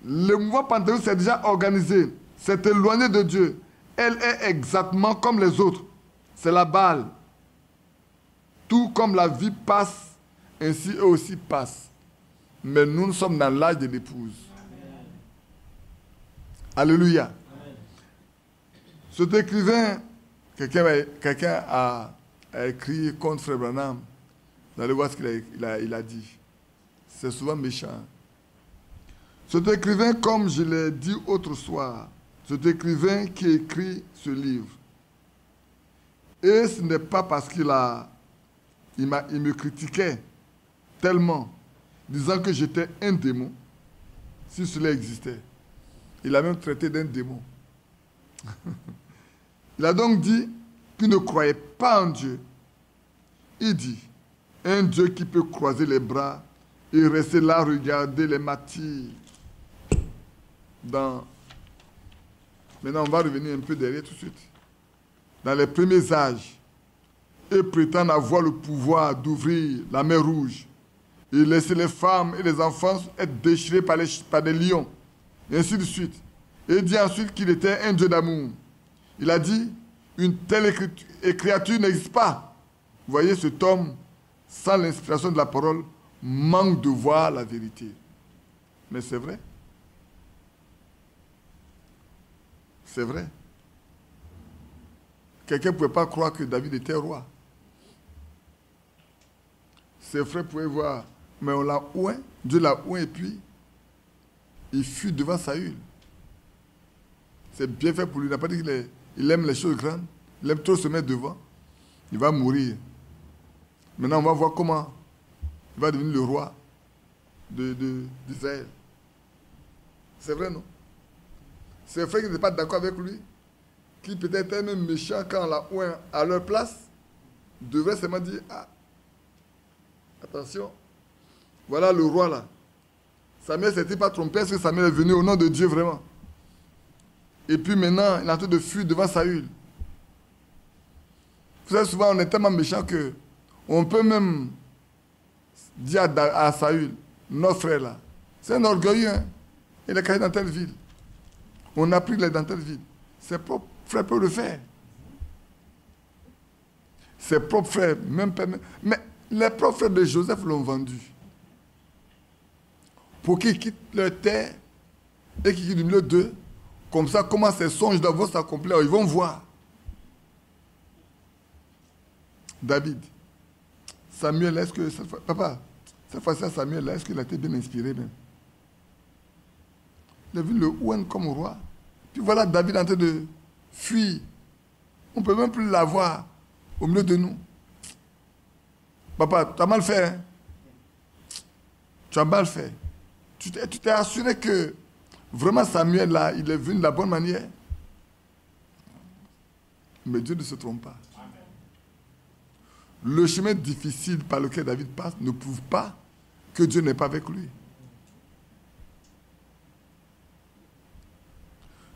Le mouvement pentecôtiste s'est déjà organisé. C'est éloigné de Dieu. Elle est exactement comme les autres. C'est la balle. Tout comme la vie passe, ainsi eux aussi passent. Mais nous sommes dans l'âge de l'épouse. Alléluia. Amen. Cet écrivain, quelqu'un a écrit contre Frère Branham. Vous allez voir ce qu'il a dit. C'est souvent méchant. Cet écrivain, comme je l'ai dit autre soir, cet écrivain qui écrit ce livre, et ce n'est pas parce qu'il me critiquait tellement, disant que j'étais un démon, si cela existait. Il a même traité d'un démon. Il a donc dit qu'il ne croyait pas en Dieu. Il dit, un Dieu qui peut croiser les bras et rester là, regarder les martyrs. Maintenant, on va revenir un peu derrière tout de suite. Dans les premiers âges, et prétendent avoir le pouvoir d'ouvrir la mer Rouge et laisser les femmes et les enfants être déchirés par des lions, et ainsi de suite. Et il dit ensuite qu'il était un Dieu d'amour. Il a dit, une telle créature n'existe pas. Vous voyez, cet homme, sans l'inspiration de la parole, manque de voir la vérité. Mais c'est vrai. C'est vrai. Quelqu'un ne pouvait pas croire que David était roi. Ses frères pouvaient voir, mais on l'a oué, Dieu l'a oué, et puis il fut devant Saül. C'est bien fait pour lui. Il n'a pas dit qu'il aime les choses grandes. Il aime trop se mettre devant. Il va mourir. Maintenant, on va voir comment il va devenir le roi d'Israël. C'est vrai, non? Ses frères qui n'étaient pas d'accord avec lui, qui peut-être étaient même méchants quand on l'a oué à leur place, devraient seulement dire, ah, attention, voilà le roi là. Samuel ne s'était pas trompé, parce que Samuel est venu au nom de Dieu vraiment. Et puis maintenant, il est en train de fuir devant Saül. Vous savez, souvent, on est tellement méchant qu'on peut même dire à Saül, notre frère là, c'est un orgueilleux, hein? Il est caché dans telle ville. On a pris qu'il est dans telle ville. Ses propres frères peuvent le faire. Ses propres frères, même pas. Mais les propres frères de Joseph l'ont vendu. Pour qu'ils quittent leur terre et qui est du milieu d'eux. Comme ça, comment ces songes doivent s'accomplir. Ils vont voir. David. Samuel, est-ce que... Papa, cette fois-ci, Samuel, est-ce qu'il a été bien inspiré même? Il a vu le Ouen comme roi. Puis voilà David en train de fuir. On ne peut même plus l'avoir au milieu de nous. Papa, tu as mal fait. Hein? Tu as mal fait. Tu t'es assuré que vraiment Samuel, là, il est venu de la bonne manière. Mais Dieu ne se trompe pas. Le chemin difficile par lequel David passe ne prouve pas que Dieu n'est pas avec lui.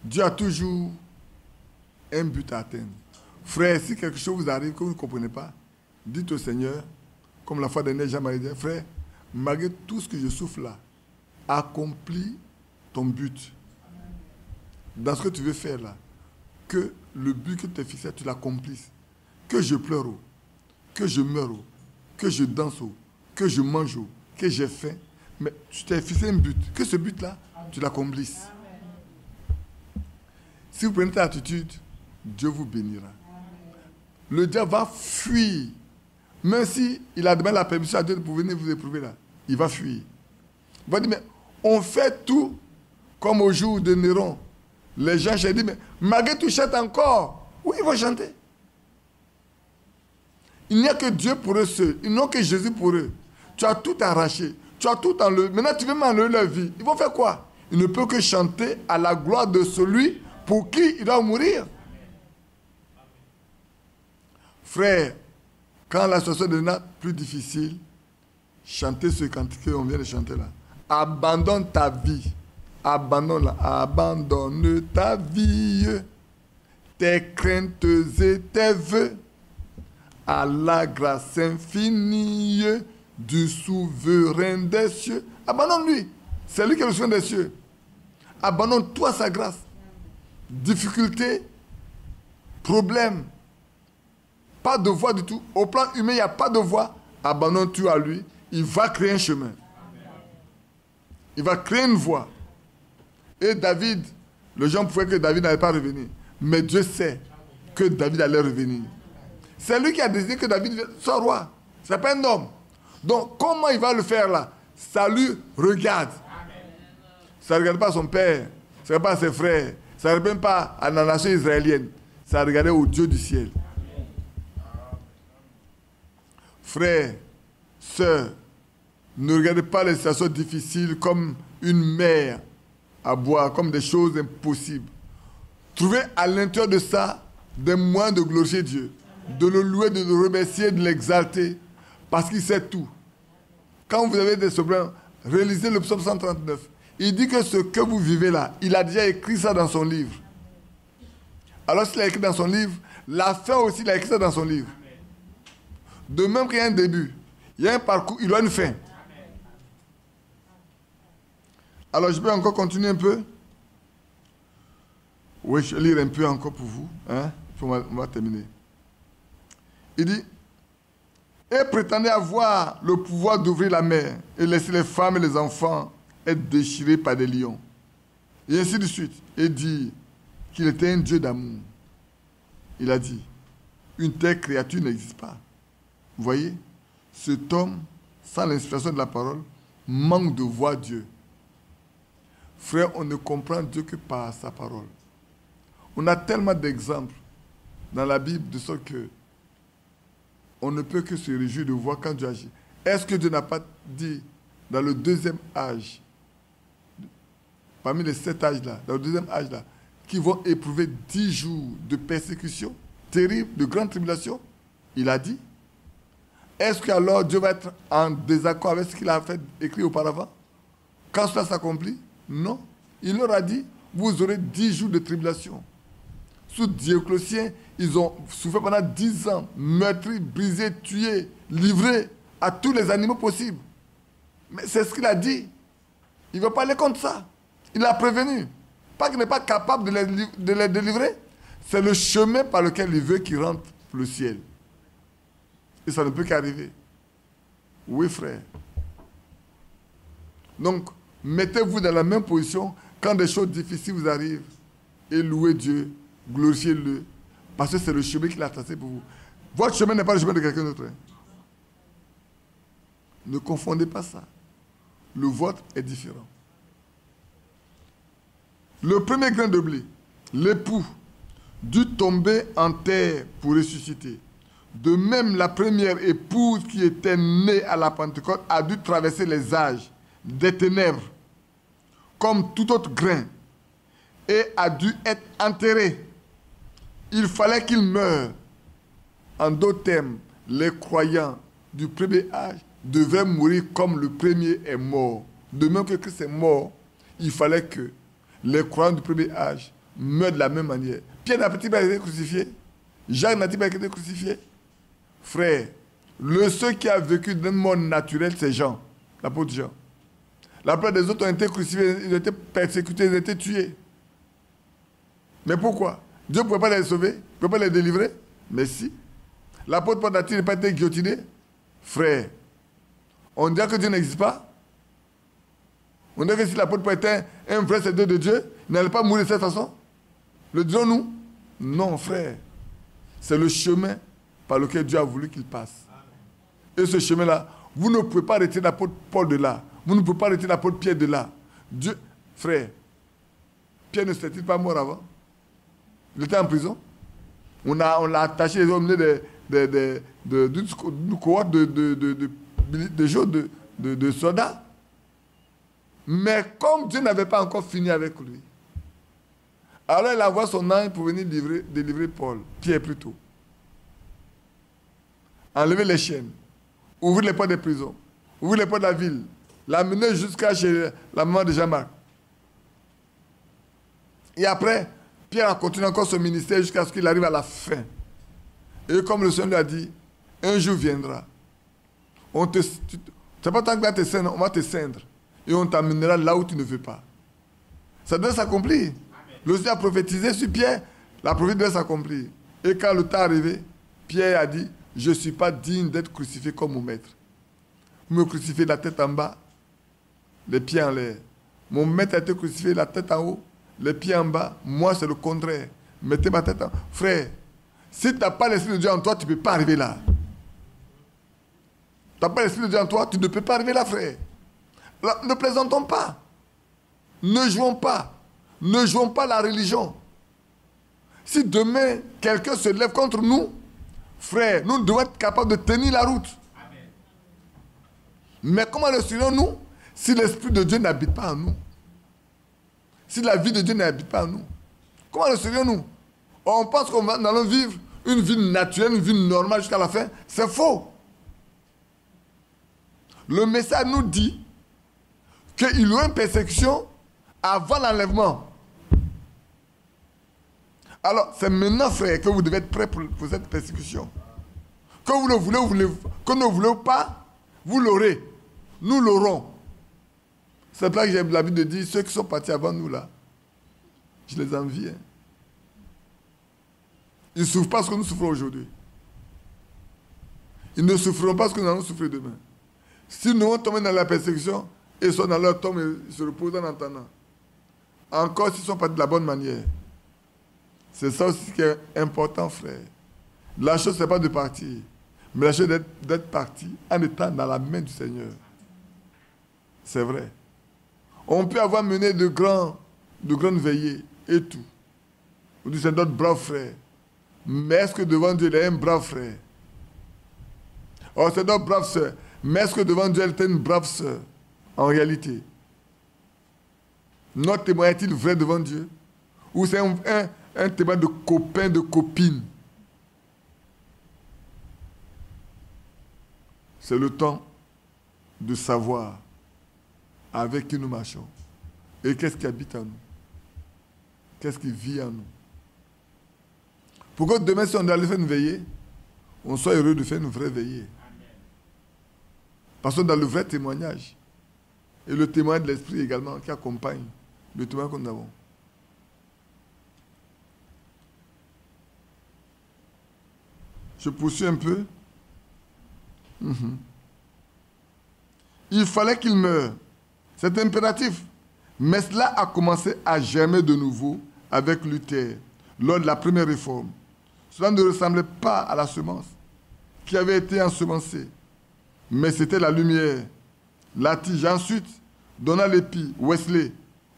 Dieu a toujours un but à atteindre. Frère, si quelque chose vous arrive que vous ne comprenez pas, dites au Seigneur, comme la fois dernière, Jean-Marie dit, frère, malgré tout ce que je souffre là, accomplis ton but. Dans ce que tu veux faire là, que le but que tu t'es fixé, tu l'accomplisses. Que je pleure, que je meure, que je danse, que je mange, que j'ai faim. Mais tu t'es fixé un but. Que ce but-là, tu l'accomplisses. Si vous prenez cette attitude, Dieu vous bénira. Le diable va fuir. Même si il a demandé la permission à Dieu pour venir vous éprouver là, il va fuir. Il va dire, mais on fait tout comme au jour de Néron. Les gens chantent, mais malgré tout, chante encore. Oui, ils vont chanter. Il n'y a que Dieu pour eux seuls. Ils n'ont que Jésus pour eux. Tu as tout arraché. Tu as tout enlevé. Maintenant, tu veux m'enlever leur vie. Ils vont faire quoi? Ils ne peuvent que chanter à la gloire de celui pour qui il doit mourir. Frère, quand la situation devient plus difficile, chantez ce cantique qu'on vient de chanter là. Abandonne ta vie. Abandonne-la. Abandonne ta vie. Tes craintes et tes vœux à la grâce infinie du souverain des cieux. Abandonne-lui. C'est lui qui est le souverain des cieux. Abandonne-toi sa grâce. Difficulté, problème, pas de voie du tout. Au plan humain, il n'y a pas de voie. Abandonne-toi à lui. Il va créer un chemin. Il va créer une voie. Et David, les gens pouvaient que David n'allait pas revenir. Mais Dieu sait que David allait revenir. C'est lui qui a décidé que David soit roi. Ce n'est pas un homme. Donc, comment il va le faire là? Ça lui regarde. Ça ne regarde pas son père. Ça ne regarde pas ses frères. Ça ne regarde même pas à la nation israélienne. Ça regardait au Dieu du ciel. Frères, sœurs, ne regardez pas les situations difficiles comme une mer à boire, comme des choses impossibles. Trouvez à l'intérieur de ça des moyens de glorifier Dieu, de le louer, de le remercier, de l'exalter, parce qu'il sait tout. Quand vous avez des problèmes, réalisez le psaume 139. Il dit que ce que vous vivez là, il a déjà écrit ça dans son livre. Alors s'il a écrit dans son livre, la fin aussi, il a écrit ça dans son livre. De même qu'il y a un début, il y a un parcours, il y a une fin. Alors je peux encore continuer un peu? Oui, je vais lire un peu encore pour vous. Hein? On va terminer. Il dit, et prétendait avoir le pouvoir d'ouvrir la mer et laisser les femmes et les enfants être déchirés par des lions. Et ainsi de suite. Et dit qu'il était un Dieu d'amour. Il a dit, une telle créature n'existe pas. Vous voyez, cet homme, sans l'inspiration de la parole, manque de voir Dieu. Frère, on ne comprend Dieu que par sa parole. On a tellement d'exemples dans la Bible de sorte que on ne peut que se réjouir de voir quand Dieu agit. Est-ce que Dieu n'a pas dit dans le deuxième âge, parmi les 7 âges-là, dans le deuxième âge-là, qui vont éprouver 10 jours de persécution terrible, de grande tribulation? Il a dit. Est-ce qu'alors Dieu va être en désaccord avec ce qu'il a fait écrit auparavant? Quand cela s'accomplit? Non. Il leur a dit, vous aurez 10 jours de tribulation. Sous Dioclétien, ils ont souffert pendant 10 ans, meurtris, brisés, tués, livrés à tous les animaux possibles. Mais c'est ce qu'il a dit. Il ne veut pas aller contre ça. Il a prévenu. Pas qu'il n'est pas capable de les délivrer. C'est le chemin par lequel il veut qu'ils rentrent pour le ciel. Et ça ne peut qu'arriver. Oui, frère. Donc, mettez-vous dans la même position quand des choses difficiles vous arrivent, et louez Dieu, glorifiez-le, parce que c'est le chemin qu'il a tracé pour vous. Votre chemin n'est pas le chemin de quelqu'un d'autre. Hein. Ne confondez pas ça. Le vôtre est différent. Le premier grain de blé, l'époux, dut tomber en terre pour ressusciter. De même, la première épouse qui était née à la Pentecôte a dû traverser les âges des ténèbres, comme tout autre grain, et a dû être enterrée. Il fallait qu'il meure. En d'autres termes, les croyants du premier âge devaient mourir comme le premier est mort. De même que Christ est mort, il fallait que les croyants du premier âge meurent de la même manière. Pierre n'a-t-il pas été crucifié? Jacques n'a-t-il pas été crucifié? Frère, seul qui a vécu d'un mort naturel, c'est Jean, l'apôtre Jean. La plupart des autres ont été crucifiés, ils ont été persécutés, ils ont été tués. Mais pourquoi? Dieu ne pouvait pas les sauver, il ne pouvait pas les délivrer? Mais si. L'apôtre Paul n'a-t-il pas été guillotiné? Frère, on dirait que Dieu n'existe pas. On dirait que si l'apôtre Paul était un vrai serviteur de Dieu, il n'allait pas mourir de cette façon. Le disons-nous? Non, frère. C'est le chemin par lequel Dieu a voulu qu'il passe. Et ce chemin-là, vous ne pouvez pas retirer l'apôtre Paul de là. Vous ne pouvez pas retirer l'apôtre Pierre de là. Dieu, frère, Pierre ne serait-il pas mort avant? Il était en prison. On l'a attaché les hommes d'une cohorte de soldats. Mais comme Dieu n'avait pas encore fini avec lui, alors il envoie son ange pour venir délivrer Paul, Pierre plutôt. Enlever les chaînes, ouvrir les portes des prisons, ouvrir les portes de la ville, l'amener jusqu'à chez la maman de Jean-Marc. Et après, Pierre a continué encore son ministère jusqu'à ce qu'il arrive à la fin. Et comme le Seigneur lui a dit, un jour viendra. C'est pas tant qu'on va te ceindre, on va te ceindre. Et on t'amènera là où tu ne veux pas. Ça doit s'accomplir. Le Seigneur a prophétisé sur Pierre, la prophétie doit s'accomplir. Et quand le temps est arrivé, Pierre a dit, je ne suis pas digne d'être crucifié comme mon maître. Vous me crucifiez la tête en bas, les pieds en l'air. Mon maître a été crucifié la tête en haut, les pieds en bas. Moi, c'est le contraire. Mettez ma tête en... Frère, si tu n'as pas l'Esprit de Dieu en toi, tu ne peux pas arriver là. Tu n'as pas l'Esprit de Dieu en toi, tu ne peux pas arriver là, frère. Là, ne plaisantons pas. Ne jouons pas. Ne jouons pas la religion. Si demain, quelqu'un se lève contre nous, frère, nous devons être capables de tenir la route. Amen. Mais comment le serions-nous si l'Esprit de Dieu n'habite pas en nous? Si la vie de Dieu n'habite pas en nous? Comment le serions-nous? On pense qu'on va allons vivre une vie naturelle, une vie normale jusqu'à la fin. C'est faux. Le message nous dit qu'il y aura une persécution avant l'enlèvement. Alors, c'est maintenant, frère, que vous devez être prêts pour cette persécution. Que vous le voulez, que ne voulez pas, vous l'aurez. Nous l'aurons. C'est pour ça que j'ai l'habitude de dire, ceux qui sont partis avant nous, là, je les envie. Hein. Ils ne souffrent pas ce que nous souffrons aujourd'hui. Ils ne souffreront pas ce que nous allons souffrir demain. Si nous vont tomber dans la persécution, ils sont dans leur tombe et ils se reposent en attendant. Encore s'ils sont partis de la bonne manière. C'est ça aussi qui est important, frère. La chose, ce n'est pas de partir, mais la chose d'être parti en étant dans la main du Seigneur. C'est vrai. On peut avoir mené de grandes veillées et tout. On dit c'est notre brave frère. Mais est-ce que devant Dieu, il est un brave frère? Oh, c'est notre brave soeur. Mais est-ce que devant Dieu, elle était une brave soeur? En réalité. Notre témoin est-il vrai devant Dieu? Ou c'est un témoin de copain, de copine? C'est le temps de savoir avec qui nous marchons. Et qu'est-ce qui habite en nous? Qu'est-ce qui vit en nous? Pour que demain, si on doit aller faire une veillée, on soit heureux de faire une vraie veillée. Parce que dans le vrai témoignage, et le témoignage de l'Esprit également qui accompagne le témoignage que nous avons. Je poursuis un peu. Il fallait qu'il meure. C'est impératif. Mais cela a commencé à germer de nouveau avec Luther, lors de la première réforme. Cela ne ressemblait pas à la semence qui avait été ensemencée, mais c'était la lumière. La tige ensuite donna l'épi, Wesley.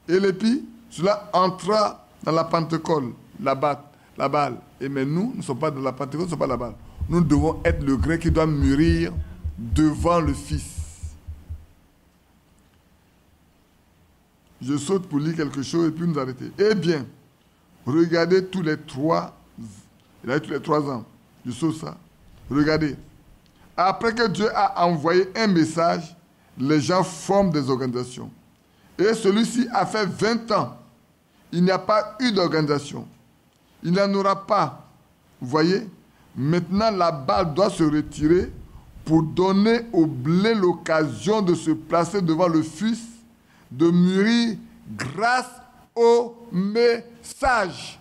Et l'épi, cela entra dans la Pentecôte, la balle. Et mais nous ne sommes pas dans la Pentecôte, nous ne sommes pas la balle. Nous devons être le grain qui doit mûrir devant le Fils. Je saute pour lire quelque chose et puis nous arrêter. Eh bien, regardez tous les 3 ans. Je saute ça. Regardez. Après que Dieu a envoyé un message, les gens forment des organisations. Et celui-ci a fait 20 ans. Il n'y a pas eu d'organisation. Il n'y en aura pas. Vous voyez? Maintenant, la balle doit se retirer pour donner au blé l'occasion de se placer devant le Fils, de mûrir grâce au message.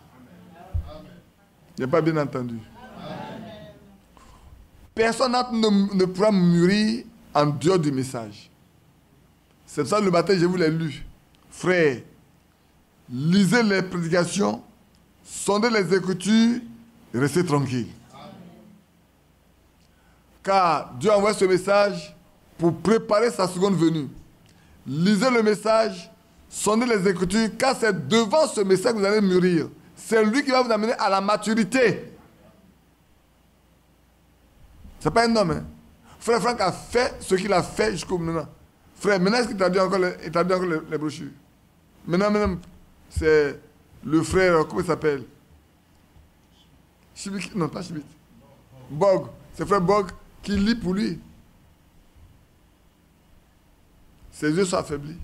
Il n'y a pas bien entendu. Personne ne pourra mûrir en dehors du message. C'est pour ça que le matin, je vous l'ai lu. Frères, lisez les prédications, sondez les Écritures, et restez tranquilles. Car Dieu envoie ce message pour préparer sa seconde venue. Lisez le message, sondez les Écritures, car c'est devant ce message que vous allez mûrir. C'est lui qui va vous amener à la maturité. Ce n'est pas un homme. Hein? Frère Franck a fait ce qu'il a fait jusqu'au maintenant. Frère, maintenant, est-ce qu'il traduit encore les brochures? Maintenant, c'est le frère, comment il s'appelle? Chibik, non, pas Chibik. Bog. C'est frère Bog qui lit pour lui. Ses yeux sont affaiblis.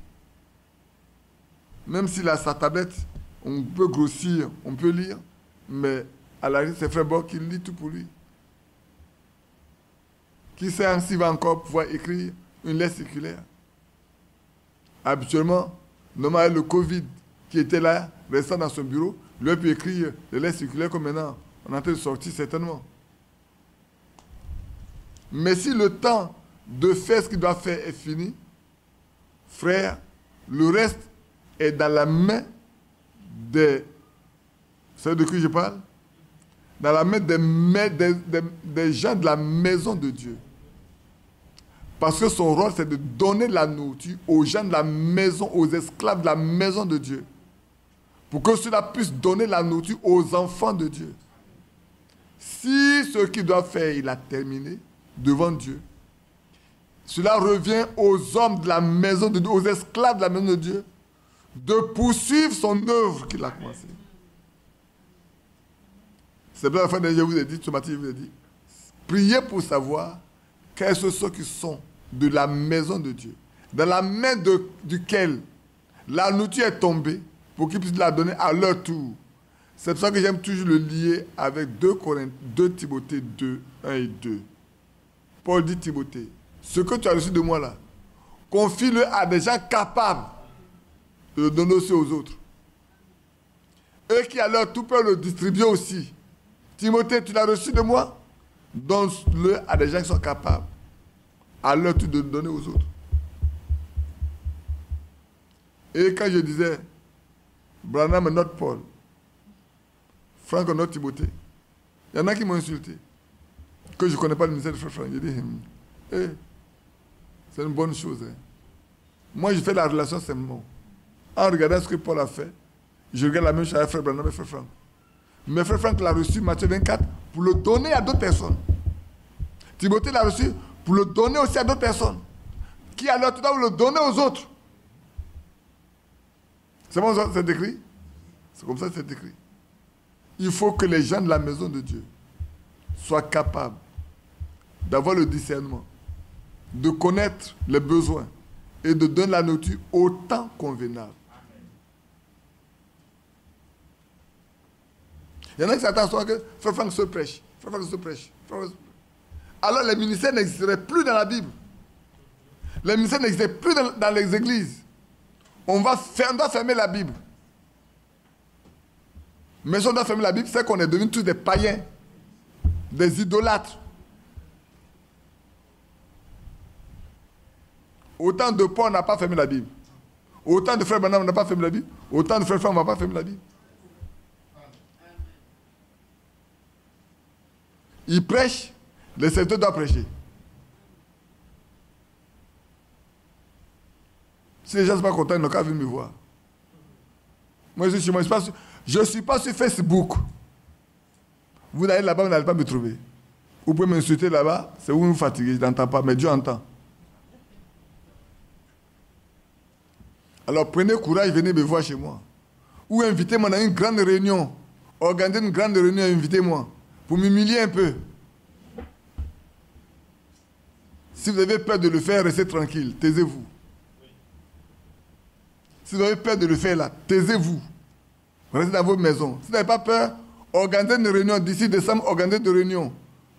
Même s'il a sa tablette, on peut grossir, on peut lire, mais à l'arrivée, c'est frère Bog qui lit tout pour lui. Qui sait s'il va encore pouvoir écrire une lettre circulaire? Habituellement, normalement, le Covid qui était là, restant dans son bureau, lui a pu écrire des lettres circulaires comme maintenant. On est en train de sortir certainement. Mais si le temps de faire ce qu'il doit faire est fini, frère, le reste est dans la main des... Vous savez de qui je parle? Dans la main des gens de la maison de Dieu. Parce que son rôle, c'est de donner la nourriture aux gens de la maison, aux esclaves de la maison de Dieu. Pour que cela puisse donner la nourriture aux enfants de Dieu. Si ce qu'il doit faire, il a terminé devant Dieu, cela revient aux hommes de la maison de Dieu, aux esclaves de la maison de Dieu, de poursuivre son œuvre qu'il a commencée. C'est pour la fin de je vous ai dit, ce matin, je vous ai dit, priez pour savoir quels sont ceux qui sont de la maison de Dieu, dans la main duquel la nourriture est tombée, pour qu'ils puissent la donner à leur tour. C'est pour ça que j'aime toujours le lier avec 2 Timothée 2, 1 et 2. Paul dit Timothée, ce que tu as reçu de moi là, confie-le à des gens capables de le donner aussi aux autres. Eux qui à leur tour peuvent le distribuer aussi. Timothée, tu l'as reçu de moi? Donne-le à des gens qui sont capables, à leur tour de le donner aux autres. Et quand je disais, Branham est notre Paul, Franck est notre Timothée, il y en a qui m'ont insulté, que je ne connais pas le ministère de Frère Franck. J'ai dit, c'est une bonne chose. Hein. Moi, je fais la relation simplement. En regardant ce que Paul a fait, je regarde la même chose avec Frère Branham et Frère Franck. Mais Frère Franck l'a reçu, Matthieu 24, pour le donner à d'autres personnes. Timothée l'a reçu pour le donner aussi à d'autres personnes. Qui alors tu dois le donner aux autres. C'est bon, c'est écrit? C'est comme ça que c'est écrit. Il faut que les gens de la maison de Dieu soient capables d'avoir le discernement, de connaître les besoins et de donner la nourriture au temps convenable. Il y en a qui s'attendent à que Frère Franck se prêche. Frère Franck se prêche. Alors les ministères n'existeraient plus dans la Bible. Les ministères n'existaient plus dans les églises. On doit fermer la Bible. Mais si on doit fermer la Bible, c'est qu'on est devenus tous des païens, des idolâtres. Autant de Paul n'a pas fermé la Bible. Autant de frères Branham n'ont pas fermé la Bible. Autant de frères femmes n'ont pas fermé la Bible. Ils prêchent, les serviteurs doivent prêcher. Si les gens ne sont pas contents, ils n'ont qu'à venir me voir. Moi, je ne suis pas sur Facebook. Vous allez là-bas, vous n'allez pas me trouver. Vous pouvez m'insulter là-bas, c'est où vous me fatiguez, je n'entends pas, mais Dieu entend. Alors prenez courage, venez me voir chez moi. Ou invitez-moi dans une grande réunion. Organisez une grande réunion, invitez-moi. Pour m'humilier un peu. Si vous avez peur de le faire, restez tranquille, taisez-vous. Si vous avez peur de le faire là, taisez-vous. Restez dans vos maisons. Si vous n'avez pas peur, organisez une réunion. D'ici décembre, organisez une réunion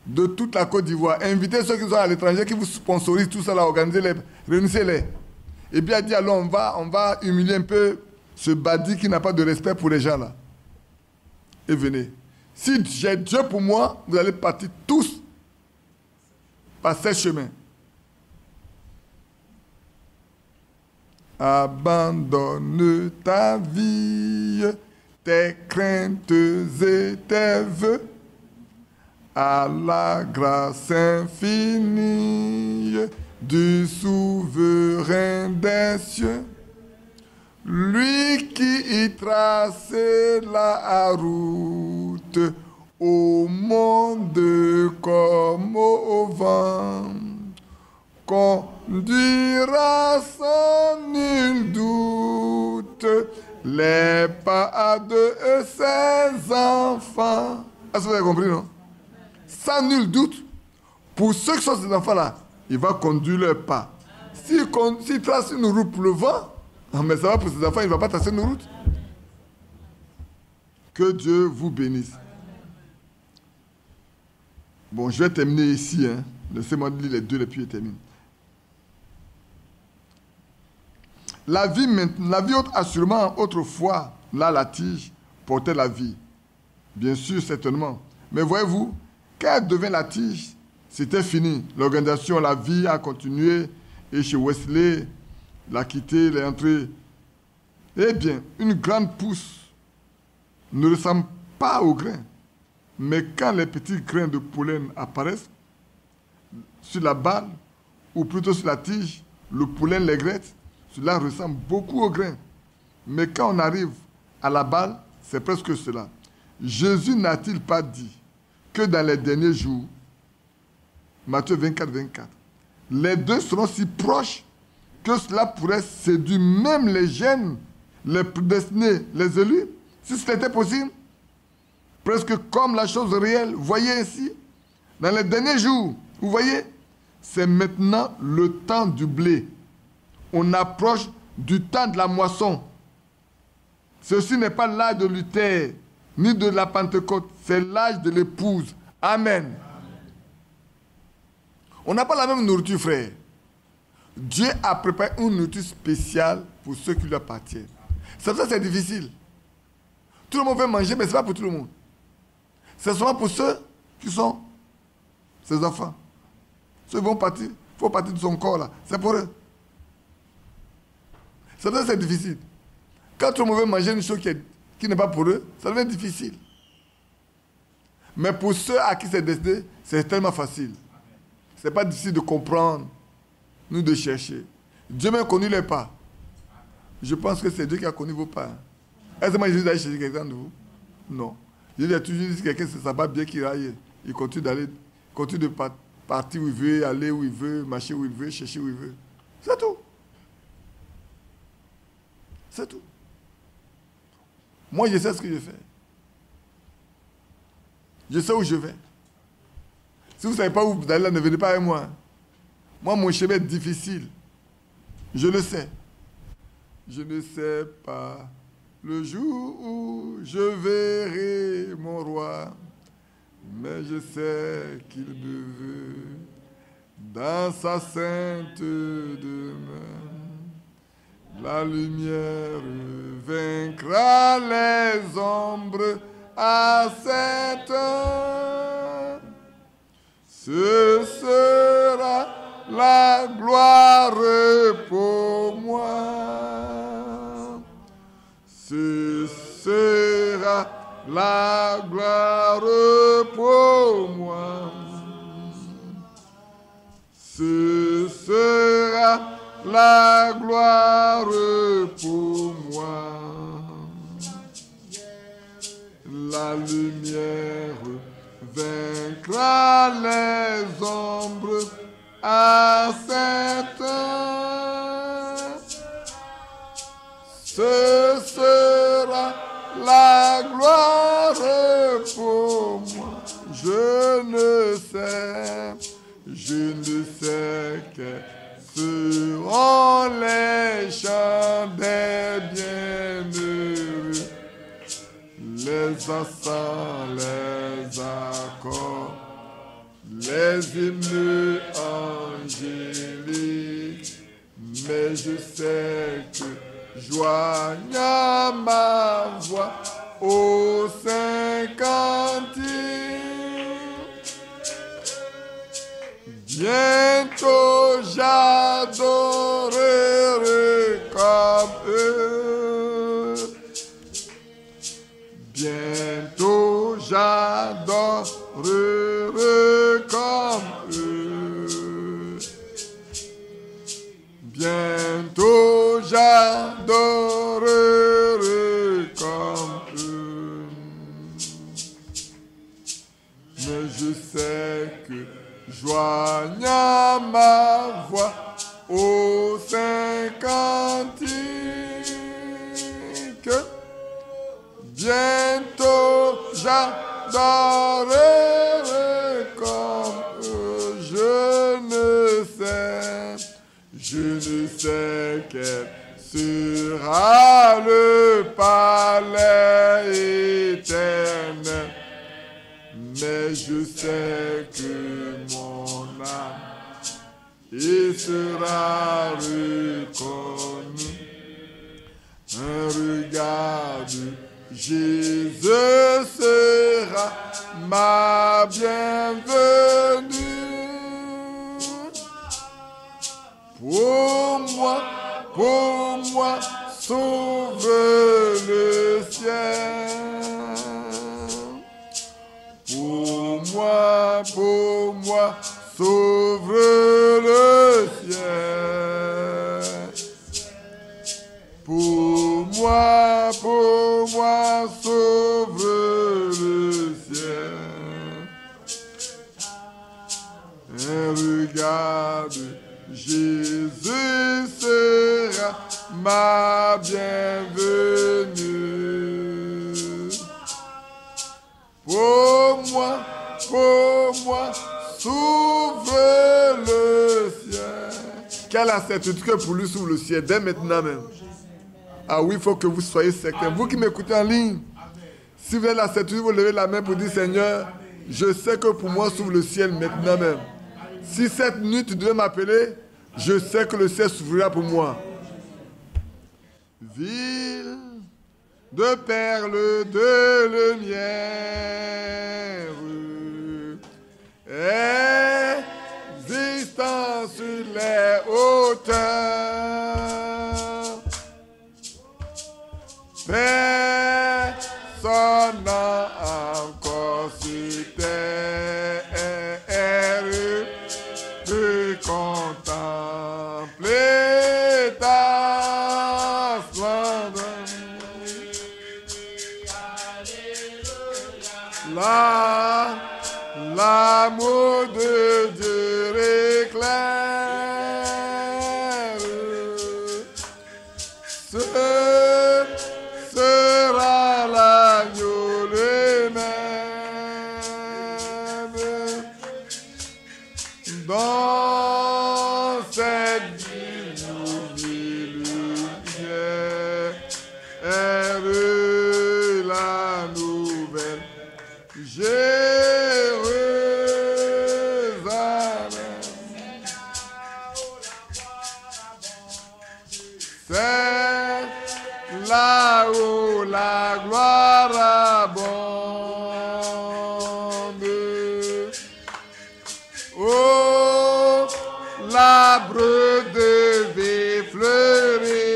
de toute la Côte d'Ivoire. Invitez ceux qui sont à l'étranger, qui vous sponsorisent tout ça là, organisez-les, réunissez-les. Et puis elle dit, alors on va humilier un peu ce badi qui n'a pas de respect pour les gens là. Et venez. Si j'ai Dieu pour moi, vous allez partir tous par ce chemin. Abandonne ta vie, tes craintes et tes vœux à la grâce infinie du souverain des cieux, lui qui y trace la route au monde comme au vent, conduira sans nul doute les pas de ses enfants. Est-ce que vous avez compris, non? Sans nul doute, pour ceux qui sont ces enfants-là, il va conduire leurs pas. S'il trace une route pour le vent, mais ça va pour ses enfants, il ne va pas tracer une route. Que Dieu vous bénisse. Bon, je vais terminer ici. Hein. Laissez-moi lire les deux, et puis je termine. La vie assurément, autrefois, là, la tige portait la vie. Bien sûr, certainement. Mais voyez-vous, quand elle devint la tige, c'était fini. L'organisation, la vie a continué. Et chez Wesley, l'a quitté, il est entré. Eh bien, une grande pousse ne ressemble pas au grain. Mais quand les petits grains de pollen apparaissent sur la balle, ou plutôt sur la tige, le pollen les graisse, cela ressemble beaucoup au grain. Mais quand on arrive à la balle, c'est presque cela. Jésus n'a-t-il pas dit que dans les derniers jours, Matthieu 24, 24, les deux seront si proches que cela pourrait séduire même les jeunes, les prédestinés, les élus, si c'était possible. Presque comme la chose réelle. Voyez ici, dans les derniers jours, vous voyez, c'est maintenant le temps du blé. On approche du temps de la moisson. Ceci n'est pas l'âge de Luther, ni de la Pentecôte, c'est l'âge de l'épouse. Amen. On n'a pas la même nourriture, frère. Dieu a préparé une nourriture spéciale pour ceux qui lui appartiennent. C'est pour ça que c'est difficile. Tout le monde veut manger, mais ce n'est pas pour tout le monde. C'est seulement pour ceux qui sont ses enfants. Ceux qui vont partir, il faut partir de son corps là. C'est pour eux. C'est pour ça que c'est difficile. Quand tout le monde veut manger une chose qui n'est pas pour eux, ça devient difficile. Mais pour ceux à qui c'est destiné, c'est tellement facile. Ce n'est pas difficile de comprendre, nous de chercher. Dieu m'a connu les pas. Je pense que c'est Dieu qui a connu vos pas. Est-ce que moi Jésus a cherché quelqu'un de vous? Non. Jésus a toujours dit que quelqu'un se sabat bien qu'il aille. Il continue d'aller, continue de partir où il veut, aller où il veut, marcher où il veut, chercher où il veut. C'est tout. C'est tout. Moi, je sais ce que je fais. Je sais où je vais. Si vous ne savez pas où vous allez là, ne venez pas avec moi. Moi, mon chemin est difficile. Je le sais. Je ne sais pas le jour où je verrai mon roi, mais je sais qu'il me veut dans sa sainte demeure. La lumière vaincra les ombres à cette heure. Ce sera la gloire pour moi. Ce sera la gloire pour moi. Ce sera la gloire pour moi. La lumière vaincra les ombres à cette heure. Ce sera la gloire pour moi. Je ne sais quels seront les chants des bienheureux, les accents, les accords, les hymnes angéliques, mais je sais que joignant ma voix au saint cantique, bientôt j'adorerai comme eux. Bientôt j'adorerai comme eux. Bientôt j'adorerai comme eux. Mais je sais que joignant ma voix au saint cantique, bientôt j'adorerai comme eux. Je ne sais quel sera le palais éternel, mais je sais que mon âme y sera reconnue. Un regard de Jésus sera ma bienvenue. Pour moi, sauve le ciel. Pour moi, sauve le ciel. Pour moi, sauve le ciel. Un regard de Jésus sera ma bienvenue. Pour moi, s'ouvre le ciel. Quelle a certitude que pour lui s'ouvre le ciel dès maintenant même. Ah oui, il faut que vous soyez certains. Vous qui m'écoutez en ligne, si vous avez la certitude, vous levez la main pour dire Seigneur, je sais que pour moi s'ouvre le ciel maintenant même. Si cette nuit tu devais m'appeler, je sais que le ciel s'ouvrira pour moi. Ville de perles de lumière, existant sur les hauteurs, personne n'a encore sur terre de contempler ta splendeur. L'amour de Dieu éclaire. Ce sera l'agneau lui-même dans cette divine lumière. La nouvelle Jérusalem, c'est là où la gloire abonde. Oh, l'arbre devait fleurir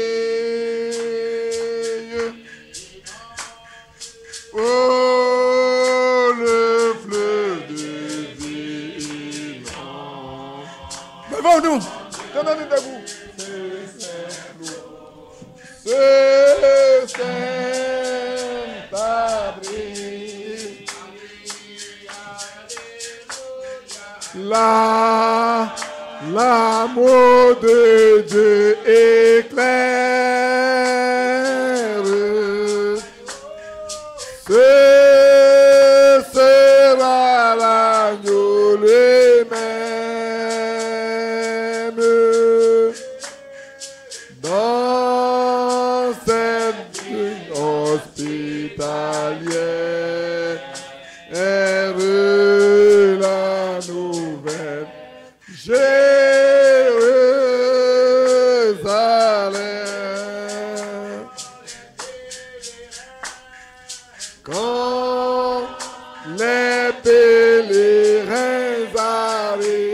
hospitalière, heureux la nouvelle, Jérusalem. Quand les pèlerins arrivent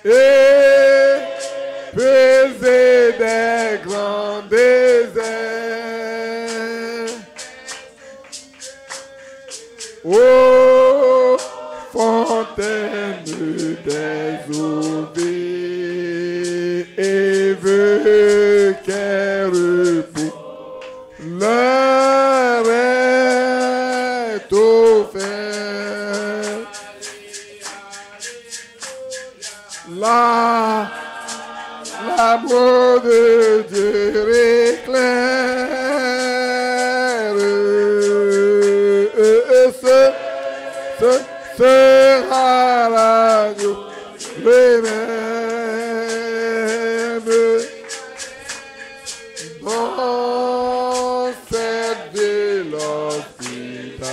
et peser des grands déserts, ô fontaine des eaux vives, et veut qu'un repos leur est offert. L'amour de Dieu éclaire, ce sera l'agneau lui-même dans cette ville hospitalière,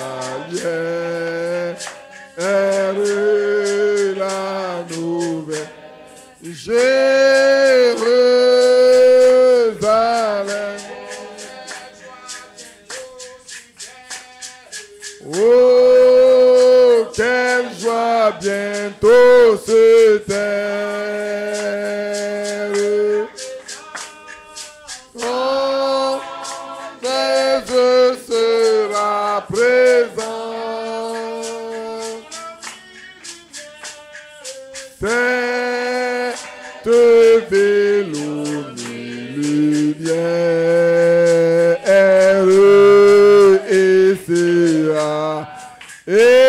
heureux la nouvelle, Jérusalem. Oh, quelle joie bientôt se taire, quand Jésus sera présent. Cette ville au milieu heureux et sera éternellement.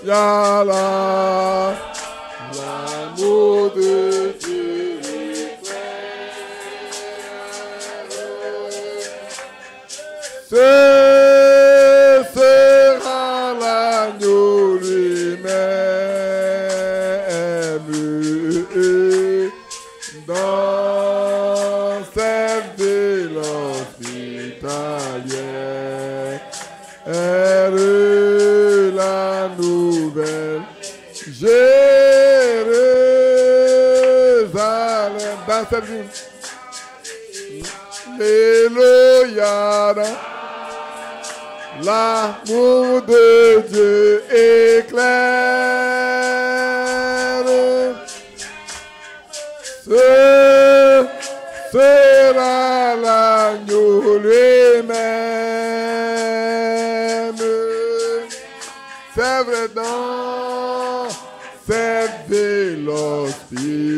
Y'a l'amour de Dieu ce sera l'agneau lui-même dans cette ville hospitalière, heureux la nouvelle, Jérusalem. Dans cette ville, Alléluia, l'amour de Dieu éclaire, ce sera l'agneau lui-même. C'est vrai dans cette ville hospitalière,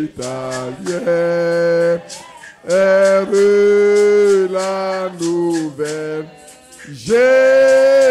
heureux la nouvelle, Jérusalem.